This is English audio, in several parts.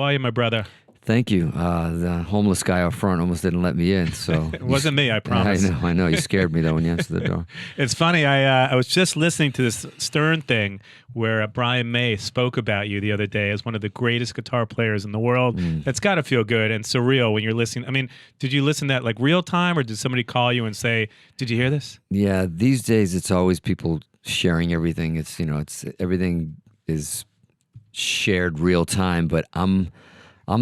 are you, my brother? Thank you. The homeless guy out front almost didn't let me in. So It wasn't me, I promise. I know. You scared me though when you answered the door. It's funny. I was just listening to this Stern thing where Brian May spoke about you the other day as one of the greatest guitar players in the world. That's got to feel good and surreal when you're listening. I mean, did you listen to that like real time, or did somebody call you and say, "Did you hear this?" Yeah, these days it's always people sharing everything. It's it's everything is shared real time, but I'm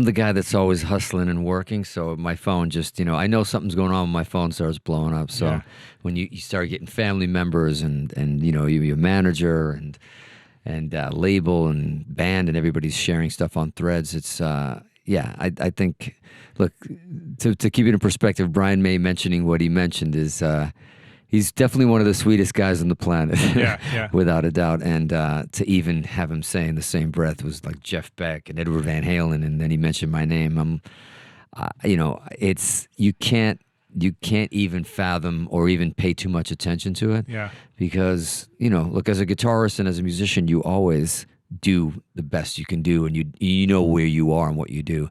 the guy that's always hustling and working, so my phone just, I know something's going on when my phone starts blowing up. So when you start getting family members and your manager and label and band and everybody's sharing stuff on threads, it's, I think, look, to keep it in perspective, Brian May mentioning what he mentioned is, he's definitely one of the sweetest guys on the planet, without a doubt. And to even have him say in the same breath was like Jeff Beck and Eddie Van Halen, and then he mentioned my name. It's you can't even fathom or even pay too much attention to it. Yeah. Because look, as a guitarist and as a musician, you always do the best you can do, and you know where you are and what you do.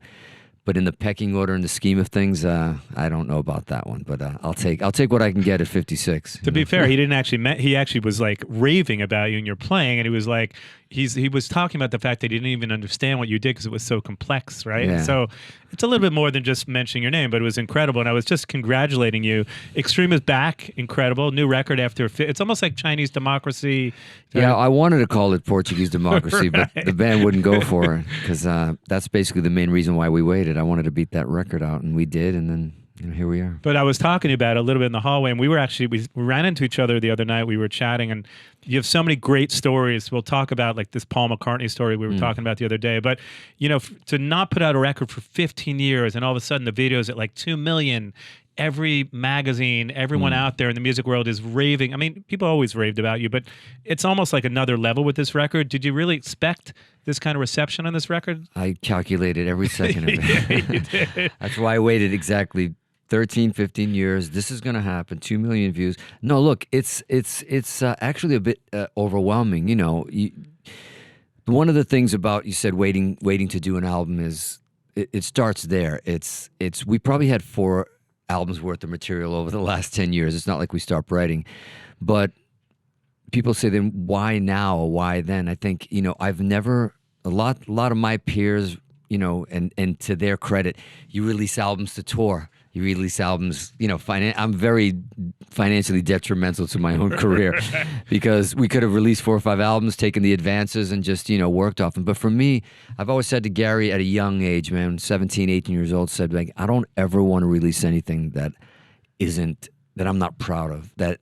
But in the pecking order, in the scheme of things, I don't know about that one. But I'll take what I can get at 56. To be fair, he actually was like raving about you and your playing, and he was like, he was talking about the fact that he didn't even understand what you did because it was so complex, right? Yeah. And so it's a little bit more than just mentioning your name, but it was incredible. And I was just congratulating you. Extreme is back, incredible, new record after. It's almost like Chinese democracy. Yeah, I wanted to call it Portuguese democracy, Right. but the band wouldn't go for it because that's basically the main reason why we waited. I wanted to beat that record out, and we did, and then here we are. But I was talking to you about it a little bit in the hallway, and we ran into each other the other night. We were chatting, and you have so many great stories. We'll talk about like this Paul McCartney story we were talking about the other day. But to not put out a record for 15 years, and all of a sudden the video's at like 2 million. Every magazine, everyone out there in the music world is raving. I mean, people always raved about you, but it's almost like another level with this record. Did you really expect this kind of reception on this record? I calculated every second of it. Yeah, you did. That's why I waited exactly 13, 15 years. This is going to happen. 2 million views. No, look, it's actually a bit overwhelming. One of the things about, you said waiting to do an album is it starts there. We probably had 4 albums worth of material over the last 10 years. It's not like we stopped writing, but people say, then why now or why then? I think, I've never, a lot of my peers, and to their credit, you release albums to tour. You release albums, I'm very financially detrimental to my own career because we could have released 4 or 5 albums, taken the advances and just, worked off them. But for me, I've always said to Gary at a young age, man, 17, 18 years old, said, like, I don't ever want to release anything that I'm not proud of, that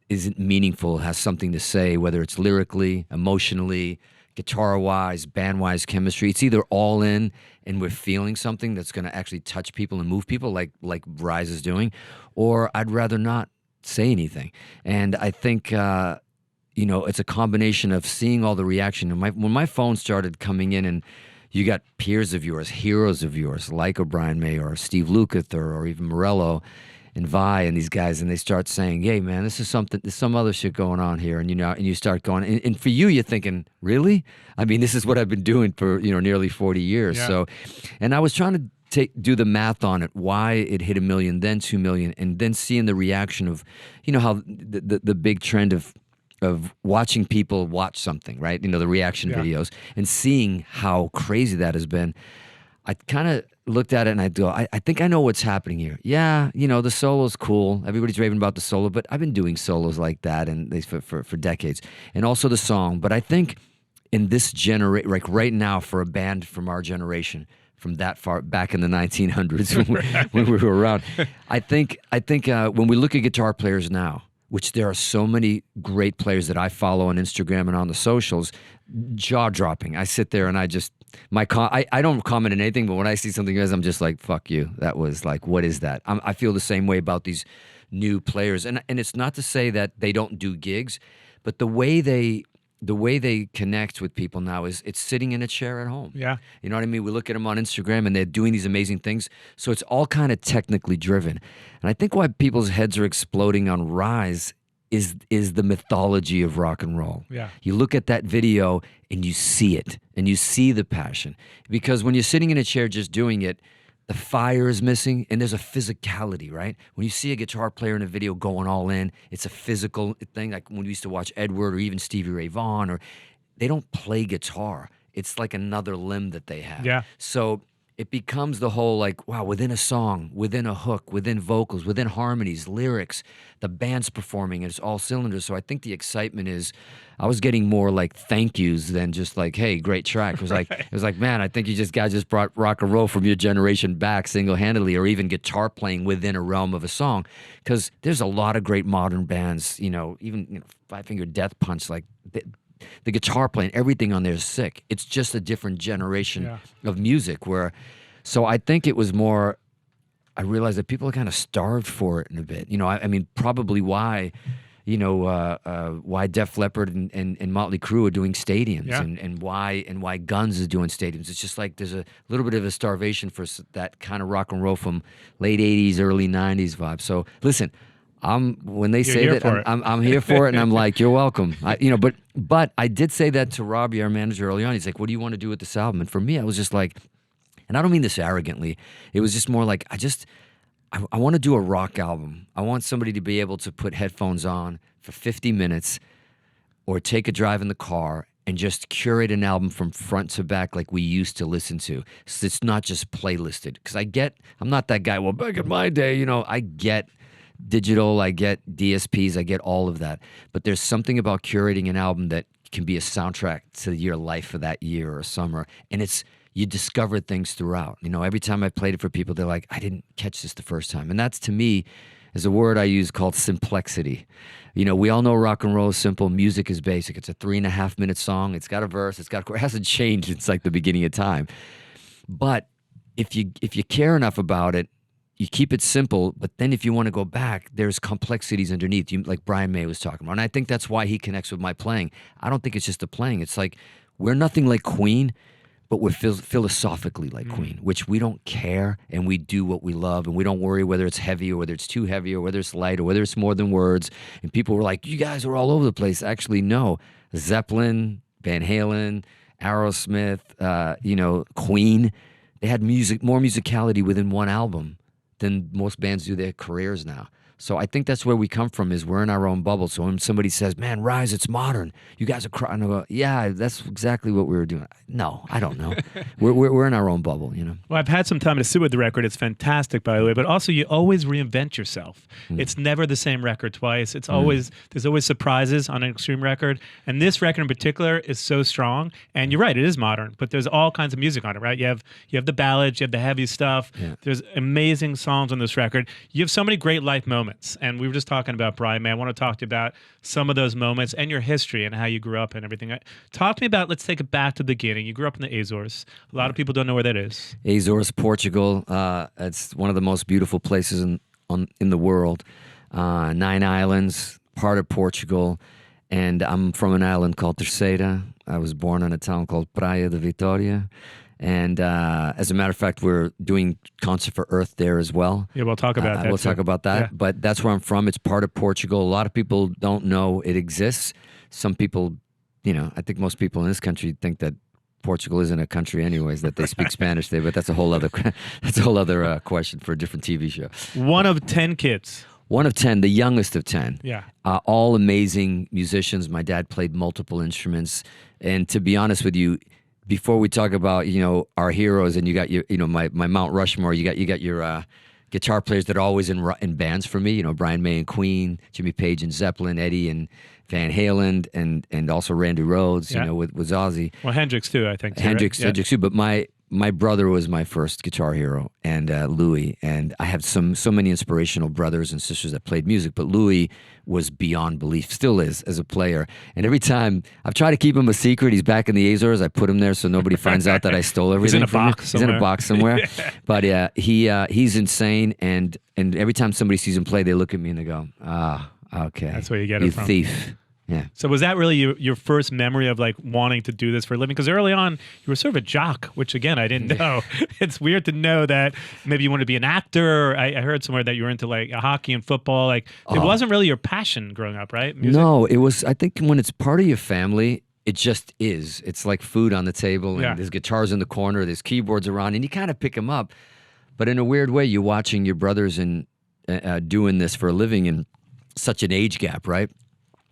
isn't meaningful, has something to say, whether it's lyrically, emotionally, guitar-wise, band-wise, chemistry. It's either all in and we're feeling something that's going to actually touch people and move people like Rise is doing, or I'd rather not say anything. And I think, it's a combination of seeing all the reaction. And when my phone started coming in and you got peers of yours, heroes of yours, like Brian May or Steve Lukather or even Morello and Vi and these guys, and they start saying, hey man, there's some other shit going on here, and and you start going, and for you, you're thinking, really? I mean, this is what I've been doing for nearly 40 years. Yeah. So, and I was trying to do the math on it, why it hit 1 million, then 2 million, and then seeing the reaction of, how the big trend of watching people watch something, right? The reaction videos, and seeing how crazy that has been. I kind of looked at it and I go, I think I know what's happening here. Yeah, the solo's cool. Everybody's raving about the solo, but I've been doing solos like that and for decades. And also the song. But I think in this generation, like right now, for a band from our generation, from that far back in the 1900s when we were around, I think when we look at guitar players now, which there are so many great players that I follow on Instagram and on the socials, jaw-dropping. I sit there and I don't comment on anything, but when I see something else, I'm just like, fuck you. That was like, what is that? I feel the same way about these new players. And it's not to say that they don't do gigs, but the way they connect with people now is it's sitting in a chair at home. Yeah. You know what I mean? We look at them on Instagram and they're doing these amazing things. So it's all kind of technically driven. And I think why people's heads are exploding on Rise is the mythology of rock and roll. Yeah. You look at that video and you see it, and you see the passion. Because when you're sitting in a chair just doing it, the fire is missing, and there's a physicality, right? When you see a guitar player in a video going all in, it's a physical thing. Like when we used to watch Edward or even Stevie Ray Vaughan, or they don't play guitar. It's like another limb that they have. Yeah. So it becomes the whole like, wow, within a song, within a hook, within vocals, within harmonies, lyrics, the band's performing, and it's all cylinders. So I think the excitement is, I was getting more like thank yous than just like, hey, great track. It was like, it was like, man, I think you guys just brought rock and roll from your generation back single-handedly, or even guitar playing within a realm of a song. Because there's a lot of great modern bands, even Five Finger Death Punch, like the guitar playing, everything on there is sick. It's just a different generation of music so I think it was more, I realized that people are kind of starved for it in a bit. I mean, probably why, why Def Leppard and Motley Crue are doing stadiums, and why Guns is doing stadiums. It's just like there's a little bit of a starvation for that kind of rock and roll from late 80s, early 90s vibe. So listen, when they say that, I'm here for it, and I'm like, you're welcome. But I did say that to Robbie, our manager, early on. He's like, what do you want to do with this album? And for me, I was just like, and I don't mean this arrogantly, it was just more like, I want to do a rock album. I want somebody to be able to put headphones on for 50 minutes or take a drive in the car and just curate an album from front to back like we used to listen to. So it's not just playlisted. Because I'm not that guy, well, back in my day, I get digital, I get DSPs, I get all of that. But there's something about curating an album that can be a soundtrack to your life for that year or summer. And you discover things throughout. Every time I played it for people, they're like, I didn't catch this the first time. And that's, to me, is a word I use called simplexity. We all know rock and roll is simple. Music is basic. It's a 3.5-minute song. It's got a verse. It hasn't changed. It's like the beginning of time. But if you care enough about it, you keep it simple. But then if you want to go back, there's complexities underneath. Like Brian May was talking about. And I think that's why he connects with my playing. I don't think it's just the playing. It's like, we're nothing like Queen, but we're philosophically like Queen, which we don't care, and we do what we love, and we don't worry whether it's heavy or whether it's too heavy or whether it's light or whether it's more than words. And people were like, you guys are all over the place. Actually, no. Zeppelin, Van Halen, Aerosmith, Queen, they had more musicality within one album than most bands do their careers now. So I think that's where we come from, is we're in our own bubble. So when somebody says, man, Rise, it's modern, you guys are crying. I go, yeah, that's exactly what we were doing. No, I don't know. we're in our own bubble, Well, I've had some time to sit with the record. It's fantastic, by the way. But also, you always reinvent yourself. It's never the same record twice. It's always there's always surprises on an Extreme record. And this record in particular is so strong. And you're right, it is modern. But there's all kinds of music on it, right? You have the ballads, you have the heavy stuff. Yeah. There's amazing songs on this record. You have so many great life moments. And we were just talking about Brian May. I want to talk to you about some of those moments and your history and how you grew up and everything. Talk to me about, let's take it back to the beginning. You grew up in the Azores. A lot of people don't know where that is. Azores, Portugal. It's one of the most beautiful places in the world. 9 islands, part of Portugal. And I'm from an island called Terceira. I was born in a town called Praia de Vitória. And as a matter of fact, we're doing Concert for Earth there as well. Yeah, we'll talk about that. We'll talk about that. Yeah. But that's where I'm from. It's part of Portugal. A lot of people don't know it exists. Some people, I think most people in this country think that Portugal isn't a country anyways, that they speak Spanish there. But that's a whole other question for a different TV show. One of 10 kids. One of 10, the youngest of 10. Yeah. All amazing musicians. My dad played multiple instruments. And to be honest with you, before we talk about, our heroes, and you got your, my Mount Rushmore, you got your guitar players that are always in bands for me, Brian May and Queen, Jimmy Page and Zeppelin, Eddie and Van Halen, and also Randy Rhoads, with Ozzy. Well, Hendrix too, I think. Hendrix too, but my brother was my first guitar hero, and Louis, and I have so many inspirational brothers and sisters that played music, but Louis was beyond belief, still is, as a player. And every time, I've tried to keep him a secret. He's back in the Azores. I put him there so nobody finds out that I stole everything from him. He's in a box somewhere. Yeah. But he's insane, and every time somebody sees him play, they look at me and they go, okay. That's where you get it from. You thief. Yeah. So was that really your first memory of like wanting to do this for a living? Because early on you were sort of a jock, which again I didn't know. It's weird to know that maybe you wanted to be an actor. I heard somewhere that you were into like hockey and football. Like it wasn't really your passion growing up, right? Music? No, it was. I think when it's part of your family, it just is. It's like food on the table, and there's guitars in the corner, there's keyboards around, and you kind of pick them up. But in a weird way, you're watching your brothers and doing this for a living in such an age gap, right?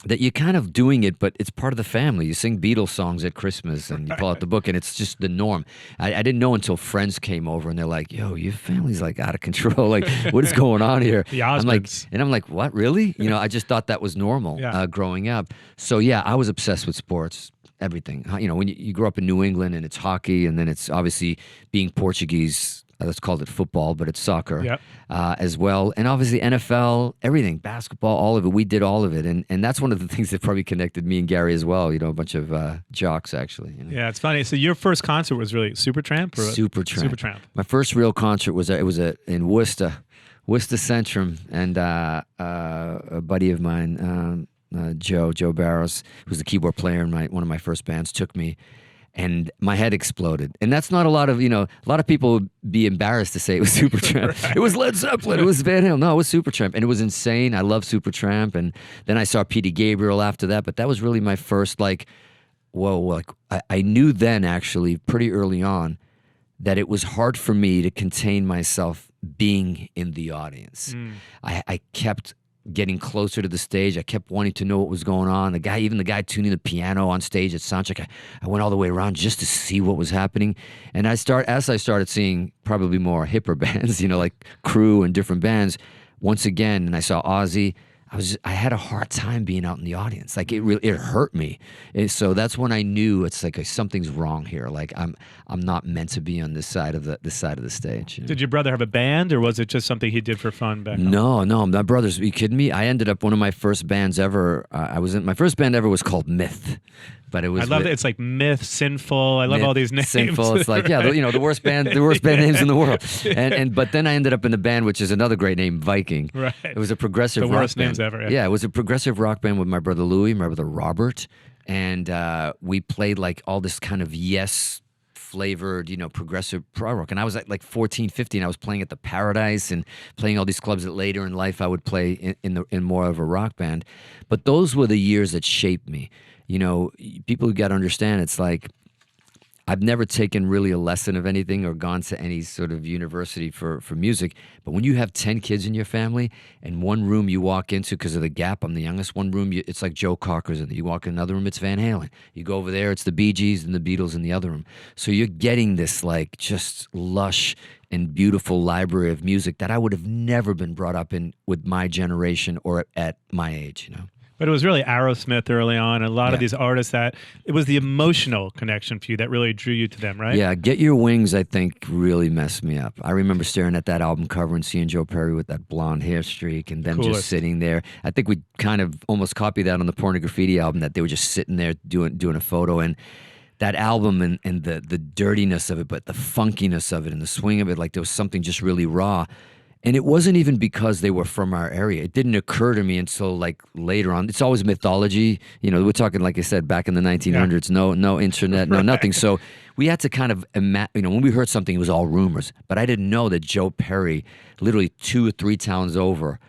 That you're kind of doing it, but it's part of the family. You sing Beatles songs at Christmas and you pull out the book and it's just the norm. I didn't know until friends came over and they're like, yo, your family's like out of control. Like, what is going on here? The I'm like, Osmonds. and I'm like, what, really? You know, I just thought that was normal growing up. So yeah, I was obsessed with sports, everything. You know, when you grow up in New England and it's hockey and then it's obviously being Portuguese, let's call it football, but it's soccer as well. And obviously NFL, everything, basketball, all of it. We did all of it. And that's one of the things that probably connected me and Gary as well. You know, a bunch of jocks, actually. You know? Yeah, it's funny. So your first concert was really Supertramp? Or Supertramp. My first real concert was in Worcester Centrum. And a buddy of mine, Joe Barros, who's the keyboard player in one of my first bands, took me. And my head exploded. And that's not a lot of people would be embarrassed to say it was Supertramp. Right. It was Led Zeppelin. It was Van Halen. No, it was Supertramp. And it was insane. I love Supertramp. And then I saw Gabriel after that. But that was really my first, like, whoa, like, I knew then actually pretty early on that it was hard for me to contain myself being in the audience. I kept getting closer to the stage. I kept wanting to know what was going on. Even the guy tuning the piano on stage at soundcheck, I went all the way around just to see what was happening. And as I started seeing probably more hipper bands, you know, like Crew and different bands, once again, and I saw Ozzy, I had a hard time being out in the audience. Like it hurt me. So that's when I knew it's like something's wrong here. Like I'm not meant to be on this side of the stage. You know? Did your brother have a band, or was it just something he did for fun back home? No, my brothers. Are you kidding me? I ended up one of my first bands ever. My first band ever was called Myth. But it was. I love it. It's like Myth, Sinful. I love all these names. Sinful. It's like the worst band names in the world. But then I ended up in the band, which is another great name, Viking. Right. It was a progressive rock band. The worst names ever. Yeah, it was a progressive rock band with my brother Louis, my brother Robert, and we played like all this kind of flavored, progressive prog rock. And I was at like 14, 15. I was playing at the Paradise and playing all these clubs that later in life I would play in more of a rock band. But those were the years that shaped me. You know, people got to understand, it's like I've never taken really a lesson of anything or gone to any sort of university for music. But when you have 10 kids in your family and one room you walk into because of the gap, I'm the youngest, one room, it's like Joe Cocker's in there. You walk in another room, it's Van Halen. You go over there, it's the Bee Gees and the Beatles in the other room. So you're getting this like just lush and beautiful library of music that I would have never been brought up in with my generation or at my age, you know. But it was really Aerosmith early on, and a lot of these artists that it was the emotional connection for you that really drew you to them, right? Yeah, Get Your Wings, I think, really messed me up. I remember staring at that album cover and seeing Joe Perry with that blonde hair streak and them just sitting there. I think we kind of almost copied that on the Porn and Graffiti album, that they were just sitting there doing a photo. And that album and the dirtiness of it, but the funkiness of it and the swing of it, like there was something just really raw. And it wasn't even because they were from our area. It didn't occur to me until like later on. It's always mythology. You know, we're talking, like I said, back in the 1900s, no internet, no nothing. So we had to kind of, when we heard something, it was all rumors. But I didn't know that Joe Perry, literally 2 or 3 towns over,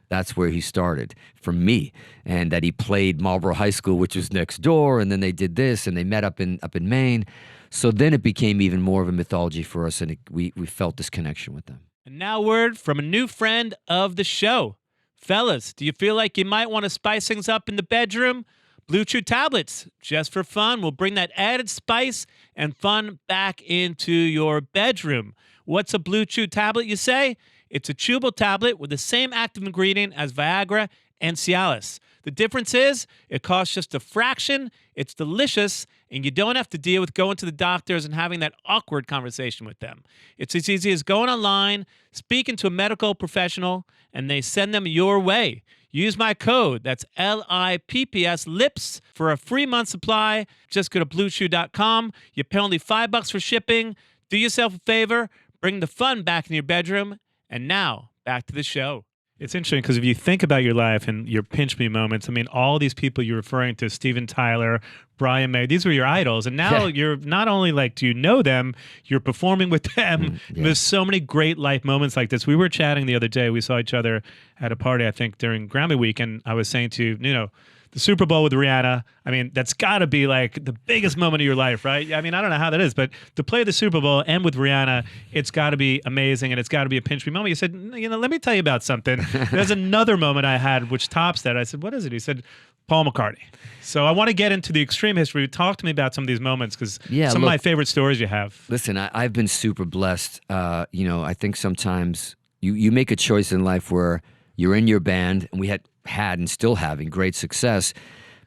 that's where he started from me. And that he played Marlboro High School, which was next door. And then they did this and they met up in Maine. So then it became even more of a mythology for us. And we felt this connection with them. And now word from a new friend of the show. Fellas, do you feel like you might want to spice things up in the bedroom? Blue Chew tablets, just for fun, will bring that added spice and fun back into your bedroom. What's a Blue Chew tablet, you say? It's a chewable tablet with the same active ingredient as Viagra and Cialis. The difference is it costs just a fraction, it's delicious, and you don't have to deal with going to the doctors and having that awkward conversation with them. It's as easy as going online, speaking to a medical professional, and they send them your way. Use my code, that's LIPPS, LIPS, for a free month supply. Just go to bluechew.com. You pay only $5 for shipping. Do yourself a favor, bring the fun back in your bedroom. And now, back to the show. It's interesting because if you think about your life and your pinch me moments, I mean, all these people you're referring to, Steven Tyler, Brian May, these were your idols. And now you're not only like, do you know them, you're performing with them. There's so many great life moments like this. We were chatting the other day. We saw each other at a party, I think, during Grammy week. And I was saying to you, the Super Bowl with Rihanna, I mean, that's got to be like the biggest moment of your life, right? I mean, I don't know how that is, but to play the Super Bowl and with Rihanna, it's got to be amazing and it's got to be a pinch me moment. You said, let me tell you about something. There's another moment I had which tops that. I said, what is it? He said, Paul McCartney. So I want to get into the extreme history. Talk to me about some of these moments because some of my favorite stories you have. Listen, I've been super blessed. I think sometimes you make a choice in life where you're in your band, and we had and still having great success,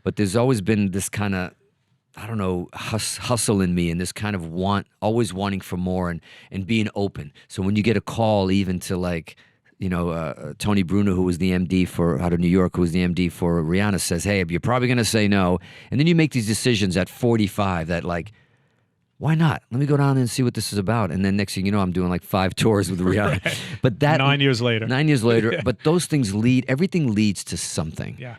but there's always been this kind of, I don't know, hustle in me and this kind of always wanting for more and being open. So when you get a call even to like, Tony Bruno, who was the MD out of New York, who was the MD for Rihanna, says, hey, you're probably going to say no. And then you make these decisions at 45 that like, why not? Let me go down and see what this is about. And then next thing you know, I'm doing like 5 tours with Rihanna. Right. But that 9 years later. 9 years later. But those things everything leads to something. Yeah.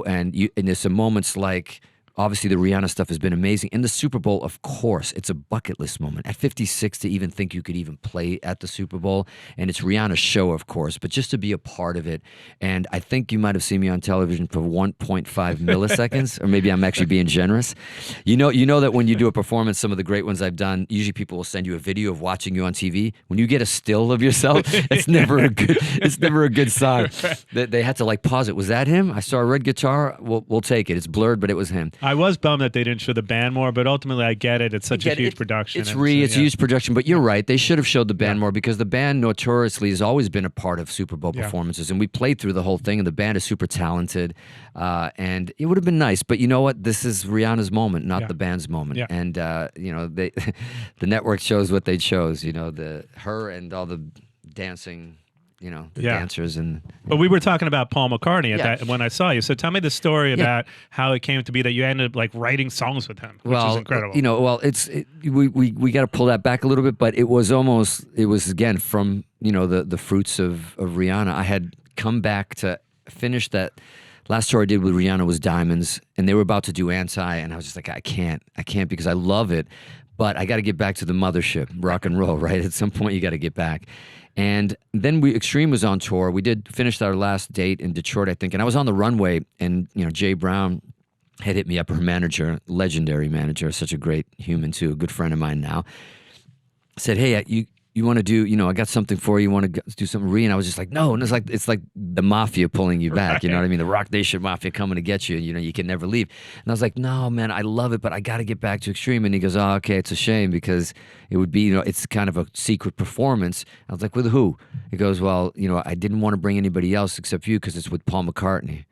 And there's some moments like, obviously the Rihanna stuff has been amazing. And the Super Bowl, of course, it's a bucket list moment. At 56, to even think you could even play at the Super Bowl. And it's Rihanna's show, of course, but just to be a part of it. And I think you might have seen me on television for 1.5 milliseconds, or maybe I'm actually being generous. You know that when you do a performance, some of the great ones I've done, usually people will send you a video of watching you on TV. When you get a still of yourself, it's never a good sign. They had to like pause it. Was that him? I saw a red guitar. We'll take it. It's blurred, but it was him. I was bummed that they didn't show the band more, but ultimately I get it. It's such a huge production. It's a huge production, but you're right. They should have showed the band more because the band notoriously has always been a part of Super Bowl performances, and we played through the whole thing, and the band is super talented, and it would have been nice. But you know what? This is Rihanna's moment, not the band's moment. Yeah. And the network chose what they chose. Her and all the dancing. The dancers and. But we were talking about Paul McCartney at that when I saw you. So tell me the story about how it came to be that you ended up like writing songs with him, which is incredible. We got to pull that back a little bit, but it was again from the fruits of Rihanna. I had come back to finish that. Last tour I did with Rihanna was Diamonds, and they were about to do Anti, and I was just like, I can't because I love it, but I got to get back to the mothership, rock and roll, right? At some point you got to get back. And then Extreme was on tour. We did finish our last date in Detroit, I think, and I was on the runway, and Jay Brown had hit me up, her manager, legendary manager, such a great human too, a good friend of mine now, said, hey, you want to do, I got something for you. You want to do something and I was just like, no. And it's like the mafia pulling you back. You know what I mean? The Rock Nation mafia coming to get you. You can never leave. And I was like, no, man, I love it, but I got to get back to Extreme. And he goes, oh, okay, it's a shame because it would be, it's kind of a secret performance. I was like, with who? He goes, well, I didn't want to bring anybody else except you because it's with Paul McCartney.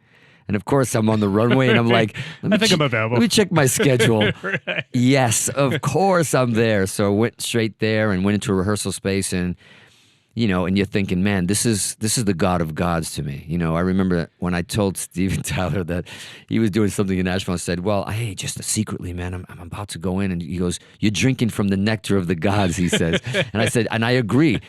And of course, I'm on the runway, and I'm like, I'm available. Let me check my schedule. Right. Yes, of course I'm there. So I went straight there and went into a rehearsal space, and and you're thinking, man, this is the God of gods to me. I remember when I told Steven Tyler that he was doing something in Nashville, I said, well, hey, just secretly, man, I'm about to go in, and he goes, you're drinking from the nectar of the gods, he says, and I said, and I agree,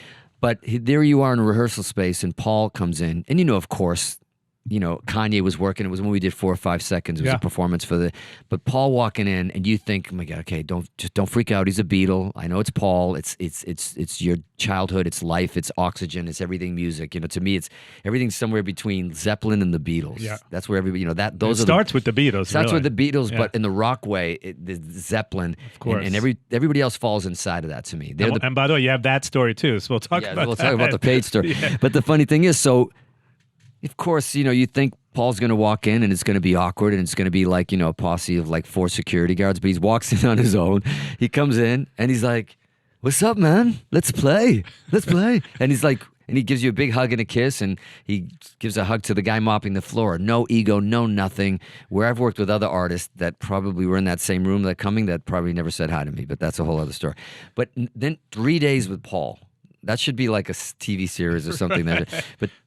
but there you are in a rehearsal space, and Paul comes in, and of course. Kanye was working. It was when we did 4 or 5 seconds. It was a performance but Paul walking in, and you think, oh my God, okay, don't freak out. He's a Beatle. I know it's Paul. It's your childhood. It's life. It's oxygen. It's everything music. To me, it's everything somewhere between Zeppelin and the Beatles. Yeah. That's where everybody, it starts with the Beatles. Starts with the Beatles, but in the rock way, the Zeppelin. Of course. And everybody else falls inside of that to me. And by the way, you have that story too. So we'll talk about that. We'll talk about the Page story. Yeah. But the funny thing is, of course, you think Paul's going to walk in and it's going to be awkward and it's going to be like, a posse of like 4 security guards, but he walks in on his own. He comes in and he's like, what's up, man? Let's play. And he's like, and he gives you a big hug and a kiss, and he gives a hug to the guy mopping the floor. No ego, no nothing. Where I've worked with other artists that probably were in that same room that probably never said hi to me, but that's a whole other story. But then 3 days with Paul. That should be like a TV series or something. But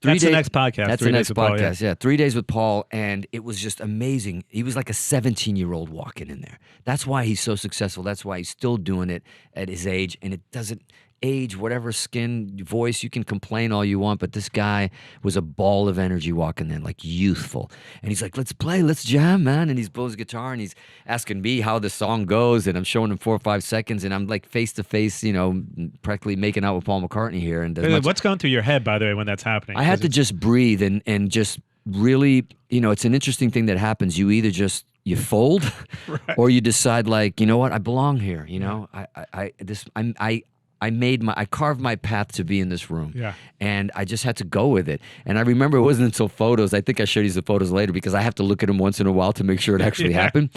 that's the next podcast. That's the next podcast. Yeah, 3 days with Paul, and it was just amazing. He was like a 17-year-old walking in there. That's why he's so successful. That's why he's still doing it at his age, and it doesn't. age, whatever skin, voice, you can complain all you want, but this guy was a ball of energy walking in, like youthful. And he's like, let's play, let's jam, man. And he's blowing his guitar and he's asking me how the song goes. And I'm showing him 4 or 5 seconds and I'm like face to face, practically making out with Paul McCartney here. And what's going through your head, by the way, when that's happening? I had to just breathe and just really, it's an interesting thing that happens. You either just, you fold Right. or you decide like, you know what, I belong here. I carved my path to be in this room. Yeah. And I just had to go with it. And I remember it wasn't until photos, I think I showed you the photos later because I have to look at them once in a while to make sure it actually happened.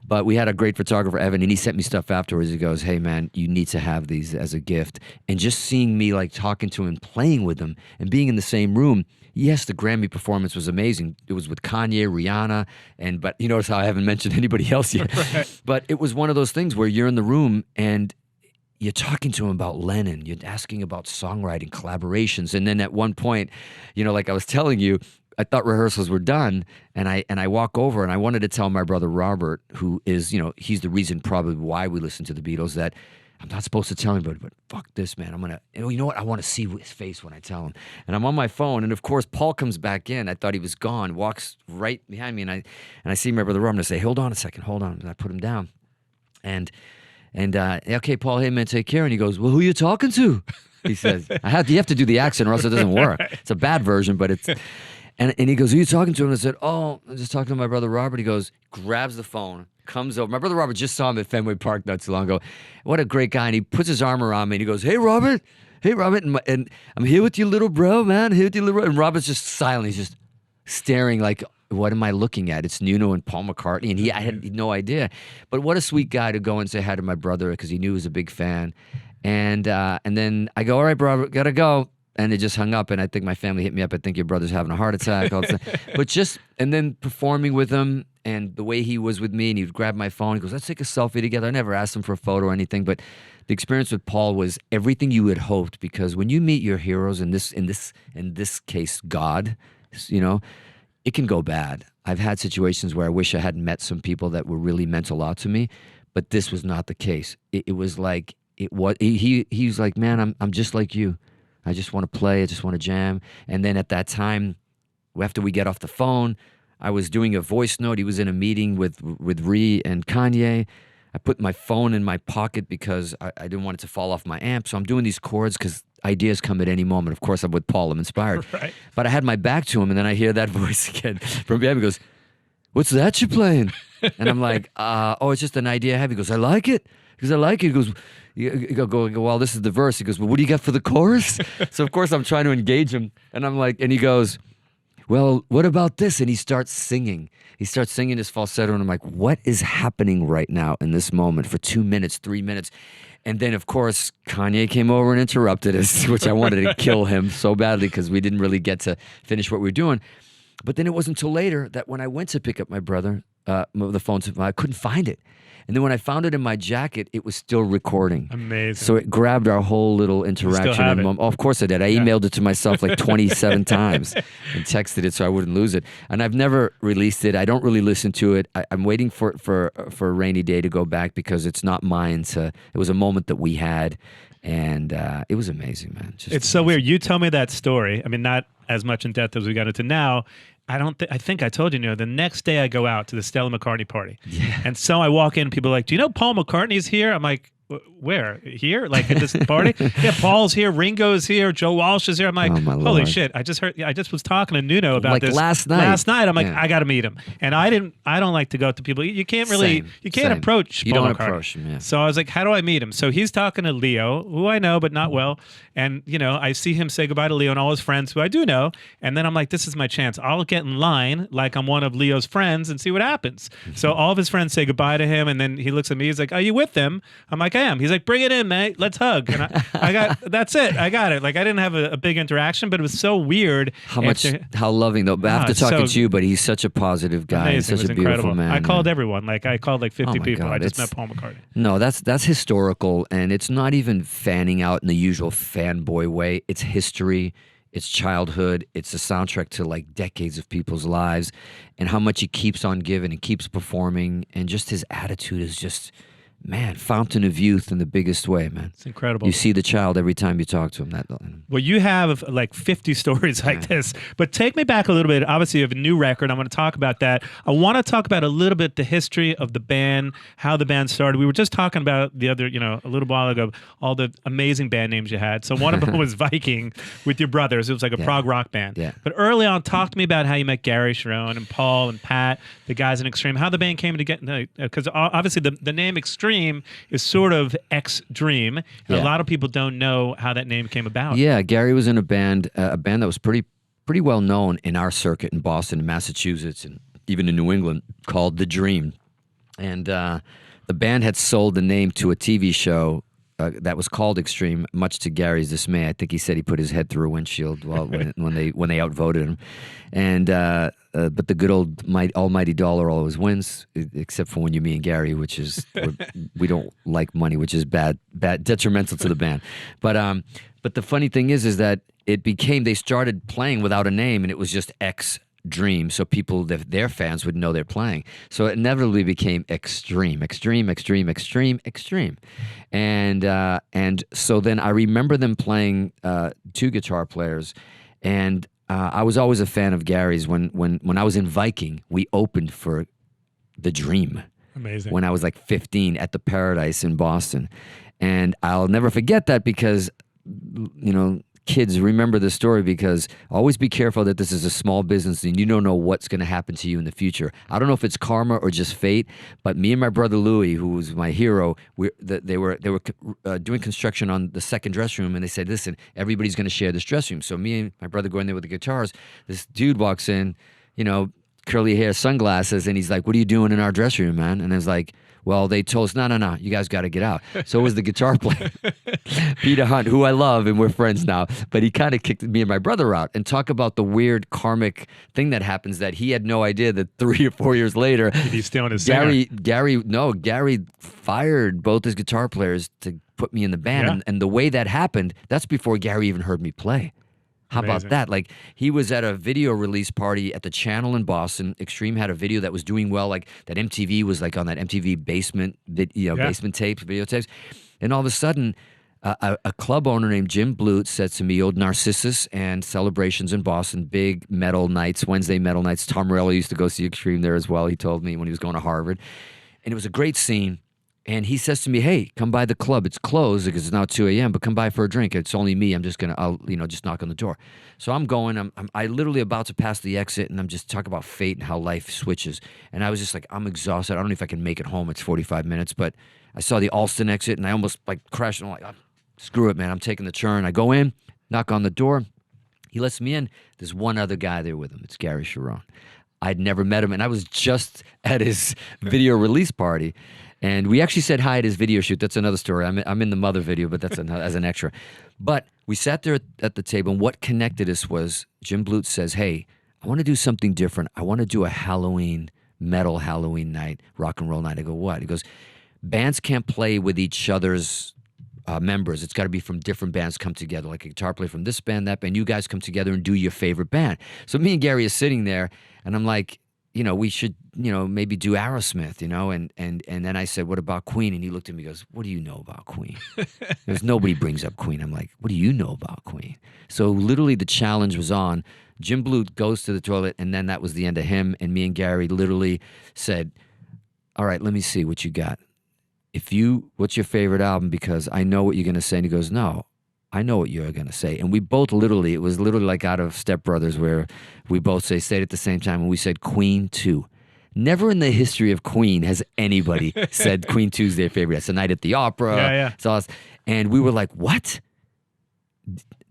But we had a great photographer, Evan, and he sent me stuff afterwards. He goes, hey man, you need to have these as a gift. And just seeing me like talking to him, playing with him and being in the same room. Yes, the Grammy performance was amazing. It was with Kanye, Rihanna, but you notice how I haven't mentioned anybody else yet. Right. But it was one of those things where you're in the room and you're talking to him about Lennon. You're asking about songwriting, collaborations. And then at one point, like I was telling you, I thought rehearsals were done. And I walk over and I wanted to tell my brother Robert, who is, he's the reason probably why we listen to the Beatles, that I'm not supposed to tell anybody, but fuck this, man. I'm going to, you know what? I want to see his face when I tell him. And I'm on my phone. And of course, Paul comes back in. I thought he was gone, walks right behind me. And I see my brother Robert and I say, hold on a second, hold on. And I put him down. And okay, Paul, hey man, take care. And he goes, well, who are you talking to? He says, you have to do the accent or else it doesn't work. It's a bad version, but it's, and he goes, who are you talking to? And I said, oh, I'm just talking to my brother Robert. He goes, grabs the phone, comes over. My brother Robert just saw him at Fenway Park not too long ago. What a great guy. And he puts his arm around me and he goes, hey, Robert. And I'm here with you, little bro, man. Here with you, little bro. And Robert's just silent. He's just staring like, what am I looking at? It's Nuno and Paul McCartney. And I had no idea. But what a sweet guy to go and say hi to my brother because he knew he was a big fan. And then I go, all right, bro, gotta go. And it just hung up. And I think my family hit me up. I think your brother's having a heart attack. And then performing with him and the way he was with me and he'd grab my phone. He goes, let's take a selfie together. I never asked him for a photo or anything. But the experience with Paul was everything you had hoped because when you meet your heroes, in this case, God, it can go bad. I've had situations where I wish I had met some people that were really meant a lot to me, but this was not the case. It was like he was like, man, I'm just like you. I just want to play. I just want to jam. And then at that time, after we get off the phone, I was doing a voice note. He was in a meeting with Ree and Kanye. I put my phone in my pocket because I didn't want it to fall off my amp. So I'm doing these chords because ideas come at any moment. Of course, I'm with Paul. I'm inspired. Right. But I had my back to him, and then I hear that voice again from behind me. He goes, what's that you're playing? And I'm like, oh, it's just an idea I have. He goes, I like it. Because I like it. He goes, you go, well, this is the verse. He goes, well, what do you got for the chorus? So, of course, I'm trying to engage him. And I'm like, and he goes, well, what about this? And he starts singing. He starts singing his falsetto, and I'm like, what is happening right now in this moment for 2 minutes, 3 minutes? And then, of course, Kanye came over and interrupted us, which I wanted to kill him so badly because we didn't really get to finish what we were doing. But then it wasn't until later that when I went to pick up my brother, the phone, I couldn't find it. And then when I found it in my jacket, it was still recording. Amazing. So it grabbed our whole little interaction. have it? Oh, of course I did. I emailed it to myself like 27 times and texted it so I wouldn't lose it. And I've never released it. I don't really listen to it. I'm waiting for a rainy day to go back because it's not mine. It was a moment that we had. And it was amazing, man. It's so weird. You tell me that story. I mean, not as much in depth as we got into now. I think I told you, the next day I go out to the Stella McCartney party. Yeah. And so I walk in, people are like, do you know Paul McCartney's here? I'm like, where? Here? Like at this party? Yeah, Paul's here, Ringo's here, Joe Walsh is here. I'm like, oh, holy Lord. Shit. I just was talking to Nuno about like this last night. I'm like, yeah. I got to meet him. And I don't like to go to people. You can't really, you can't Same. approach You Paul don't McCartney. approach him, yeah. So I was like, how do I meet him? So he's talking to Leo, who I know, but not well. And, I see him say goodbye to Leo and all his friends who I do know. And then I'm like, this is my chance. I'll get in line like I'm one of Leo's friends and see what happens. So all of his friends say goodbye to him. And then he looks at me. He's like, are you with them? I'm like, I am. He's like, bring it in, mate. Let's hug. And that's it. I got it. Like, I didn't have a big interaction, but it was so weird. How loving, though. But after talking to you, but he's such a positive guy. Amazing. He's such It was a beautiful incredible. man. I called everyone. Like, I called like 50 people. God. I just met Paul McCartney. No, that's historical, and it's not even fanning out in the usual fanboy way. It's history. It's childhood. It's a soundtrack to like decades of people's lives, and how much he keeps on giving and keeps performing, and just his attitude is just man, fountain of youth in the biggest way, man. It's incredible. You see the child every time you talk to him. Well, you have like 50 stories like this, but take me back a little bit. Obviously, you have a new record. I want to talk about that. I want to talk about a little bit the history of the band, how the band started. We were just talking about the other, a little while ago, all the amazing band names you had. So one of them was Viking with your brothers. It was like a prog rock band. Yeah. But early on, talk to me about how you met Gary Sharon and Paul and Pat, the guys in Extreme, how the band came together. Because obviously the name Extreme is sort of X-Dream, and a lot of people don't know how that name came about. Yeah, Gary was in a band that was pretty well known in our circuit in Boston and Massachusetts and even in New England called The Dream. And the band had sold the name to a TV show that was called Extreme, much to Gary's dismay. I think he said he put his head through a windshield when they outvoted him. And but the good old almighty dollar always wins, except for when you, me, and Gary, which is we don't like money, which is bad, detrimental to the band. But the funny thing is that they started playing without a name, and it was just X-Dream, so people, their fans would know they're playing. So it inevitably became Extreme. And so then I remember them playing two guitar players, and I was always a fan of Gary's. When I was in Viking, we opened for The Dream. Amazing. When I was like 15 at the Paradise in Boston. And I'll never forget that because, kids, remember the story, because always be careful that this is a small business and you don't know what's going to happen to you in the future. I don't know if it's karma or just fate, but me and my brother Louie, who was my hero, they were doing construction on the second dress room, and they said, listen, everybody's going to share this dress room. So me and my brother go in there with the guitars. This dude walks in, curly hair, sunglasses, and he's like, what are you doing in our dress room, man? And I was like, well, they told us, no, you guys got to get out. So it was the guitar player, Peter Hunt, who I love, and we're friends now. But he kind of kicked me and my brother out. And talk about the weird karmic thing that happens, that he had no idea that 3 or 4 years later, he's still in his Gary fired both his guitar players to put me in the band. Yeah. And the way that happened, that's before Gary even heard me play. How Amazing. about that? Like, he was at a video release party at the Channel in Boston. Extreme had a video that was doing well, like that MTV was like on that MTV basement, basement tapes, videotapes. And all of a sudden, a club owner named Jim Blute said to me, old Narcissus and Celebrations in Boston, big metal nights, Wednesday metal nights. Tom Morello used to go see Extreme there as well, he told me, when he was going to Harvard. And it was a great scene. And he says to me, hey, come by the club. It's closed because it's now 2 a.m., but come by for a drink. It's only me. I'm just going to, just knock on the door. So I'm going. I literally about to pass the exit, and I'm just talking about fate and how life switches. And I was just like, I'm exhausted. I don't know if I can make it home. It's 45 minutes. But I saw the Alston exit, and I almost crashed. And I'm like, screw it, man. I'm taking the turn. I go in, knock on the door. He lets me in. There's one other guy there with him. It's Gary Sharon. I'd never met him, and I was just at his video release party. And we actually said hi at his video shoot. That's another story. I'm in the Mother video, but that's as an extra. But we sat there at the table, and what connected us was Jim Blute says, hey, I want to do something different. I want to do a metal Halloween night, rock and roll night. I go, what? He goes, bands can't play with each other's members. It's got to be from different bands come together, like a guitar player from this band, that band. You guys come together and do your favorite band. So me and Gary are sitting there, and I'm like, we should, maybe do Aerosmith, and then I said, what about Queen? And he looked at me and goes, what do you know about Queen? Because nobody brings up Queen. I'm like, what do you know about Queen? So literally the challenge was on. Jim Blute goes to the toilet, and then that was the end of him. And me and Gary literally said, all right, let me see what you got. What's your favorite album? Because I know what you're going to say. And he goes, no, I know what you're going to say. And we both it was literally like out of Step Brothers, where we both say it at the same time. And we said Queen 2. Never in the history of Queen has anybody said Queen 2 is their favorite. It's a Night at the Opera. Yeah. So and we were like, what?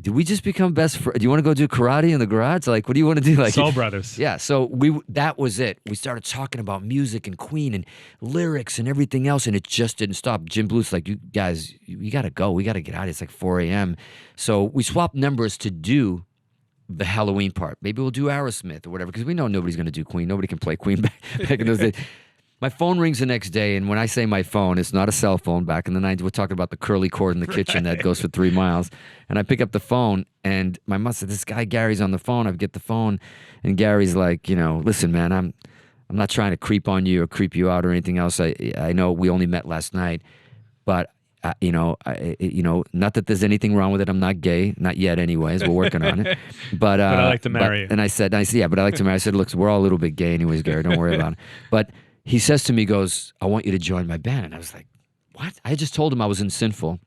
Did we just become best friends? Do you want to go do karate in the garage? Like, what do you want to do? Like, Soul Brothers. Yeah. So that was it. We started talking about music and Queen and lyrics and everything else, and it just didn't stop. Jim Blute's like, you guys, you got to go. We got to get out. It's like 4 a.m. So we swapped numbers to do the Halloween part. Maybe we'll do Aerosmith or whatever, because we know nobody's going to do Queen. Nobody can play Queen back in those days. My phone rings the next day, and when I say my phone, it's not a cell phone. Back in the 90s, we're talking about the curly cord in the kitchen that goes for 3 miles. And I pick up the phone, and my mom said, this guy Gary's on the phone. I get the phone, and Gary's like, listen, man, I'm not trying to creep on you or creep you out or anything else. I know we only met last night, but not that there's anything wrong with it. I'm not gay, not yet. Anyways, we're working on it. But I like to marry you. And I said, yeah, but I like to marry. I said, look, we're all a little bit gay, anyways, Gary. Don't worry about it. But he says to me, he goes, I want you to join my band, and I was like, what? I just told him I was in Sinful.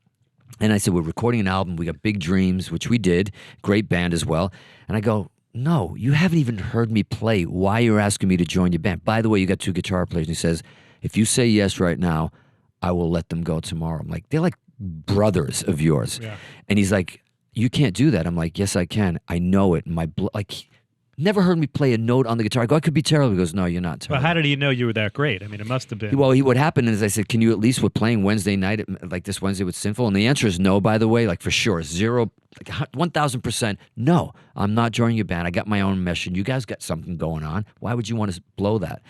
And I said, we're recording an album. We got big dreams, which we did. Great band as well. And I go, no, you haven't even heard me play. Why you're asking me to join your band? By the way, you got 2 guitar players. And he says, if you say yes right now, I will let them go tomorrow. I'm like, they're like brothers of yours. Yeah. And he's like, you can't do that. I'm like, yes, I can. I know it. Never heard me play a note on the guitar. I go, I could be terrible. He goes, no, you're not terrible. Well, how did he know you were that great? I mean, it must have been. Well, what happened is I said, can you at least, we're playing Wednesday night, like this Wednesday with Sinful? And the answer is no, by the way, like for sure, 1,000% no. I'm not joining your band. I got my own mission. You guys got something going on. Why would you want to blow that?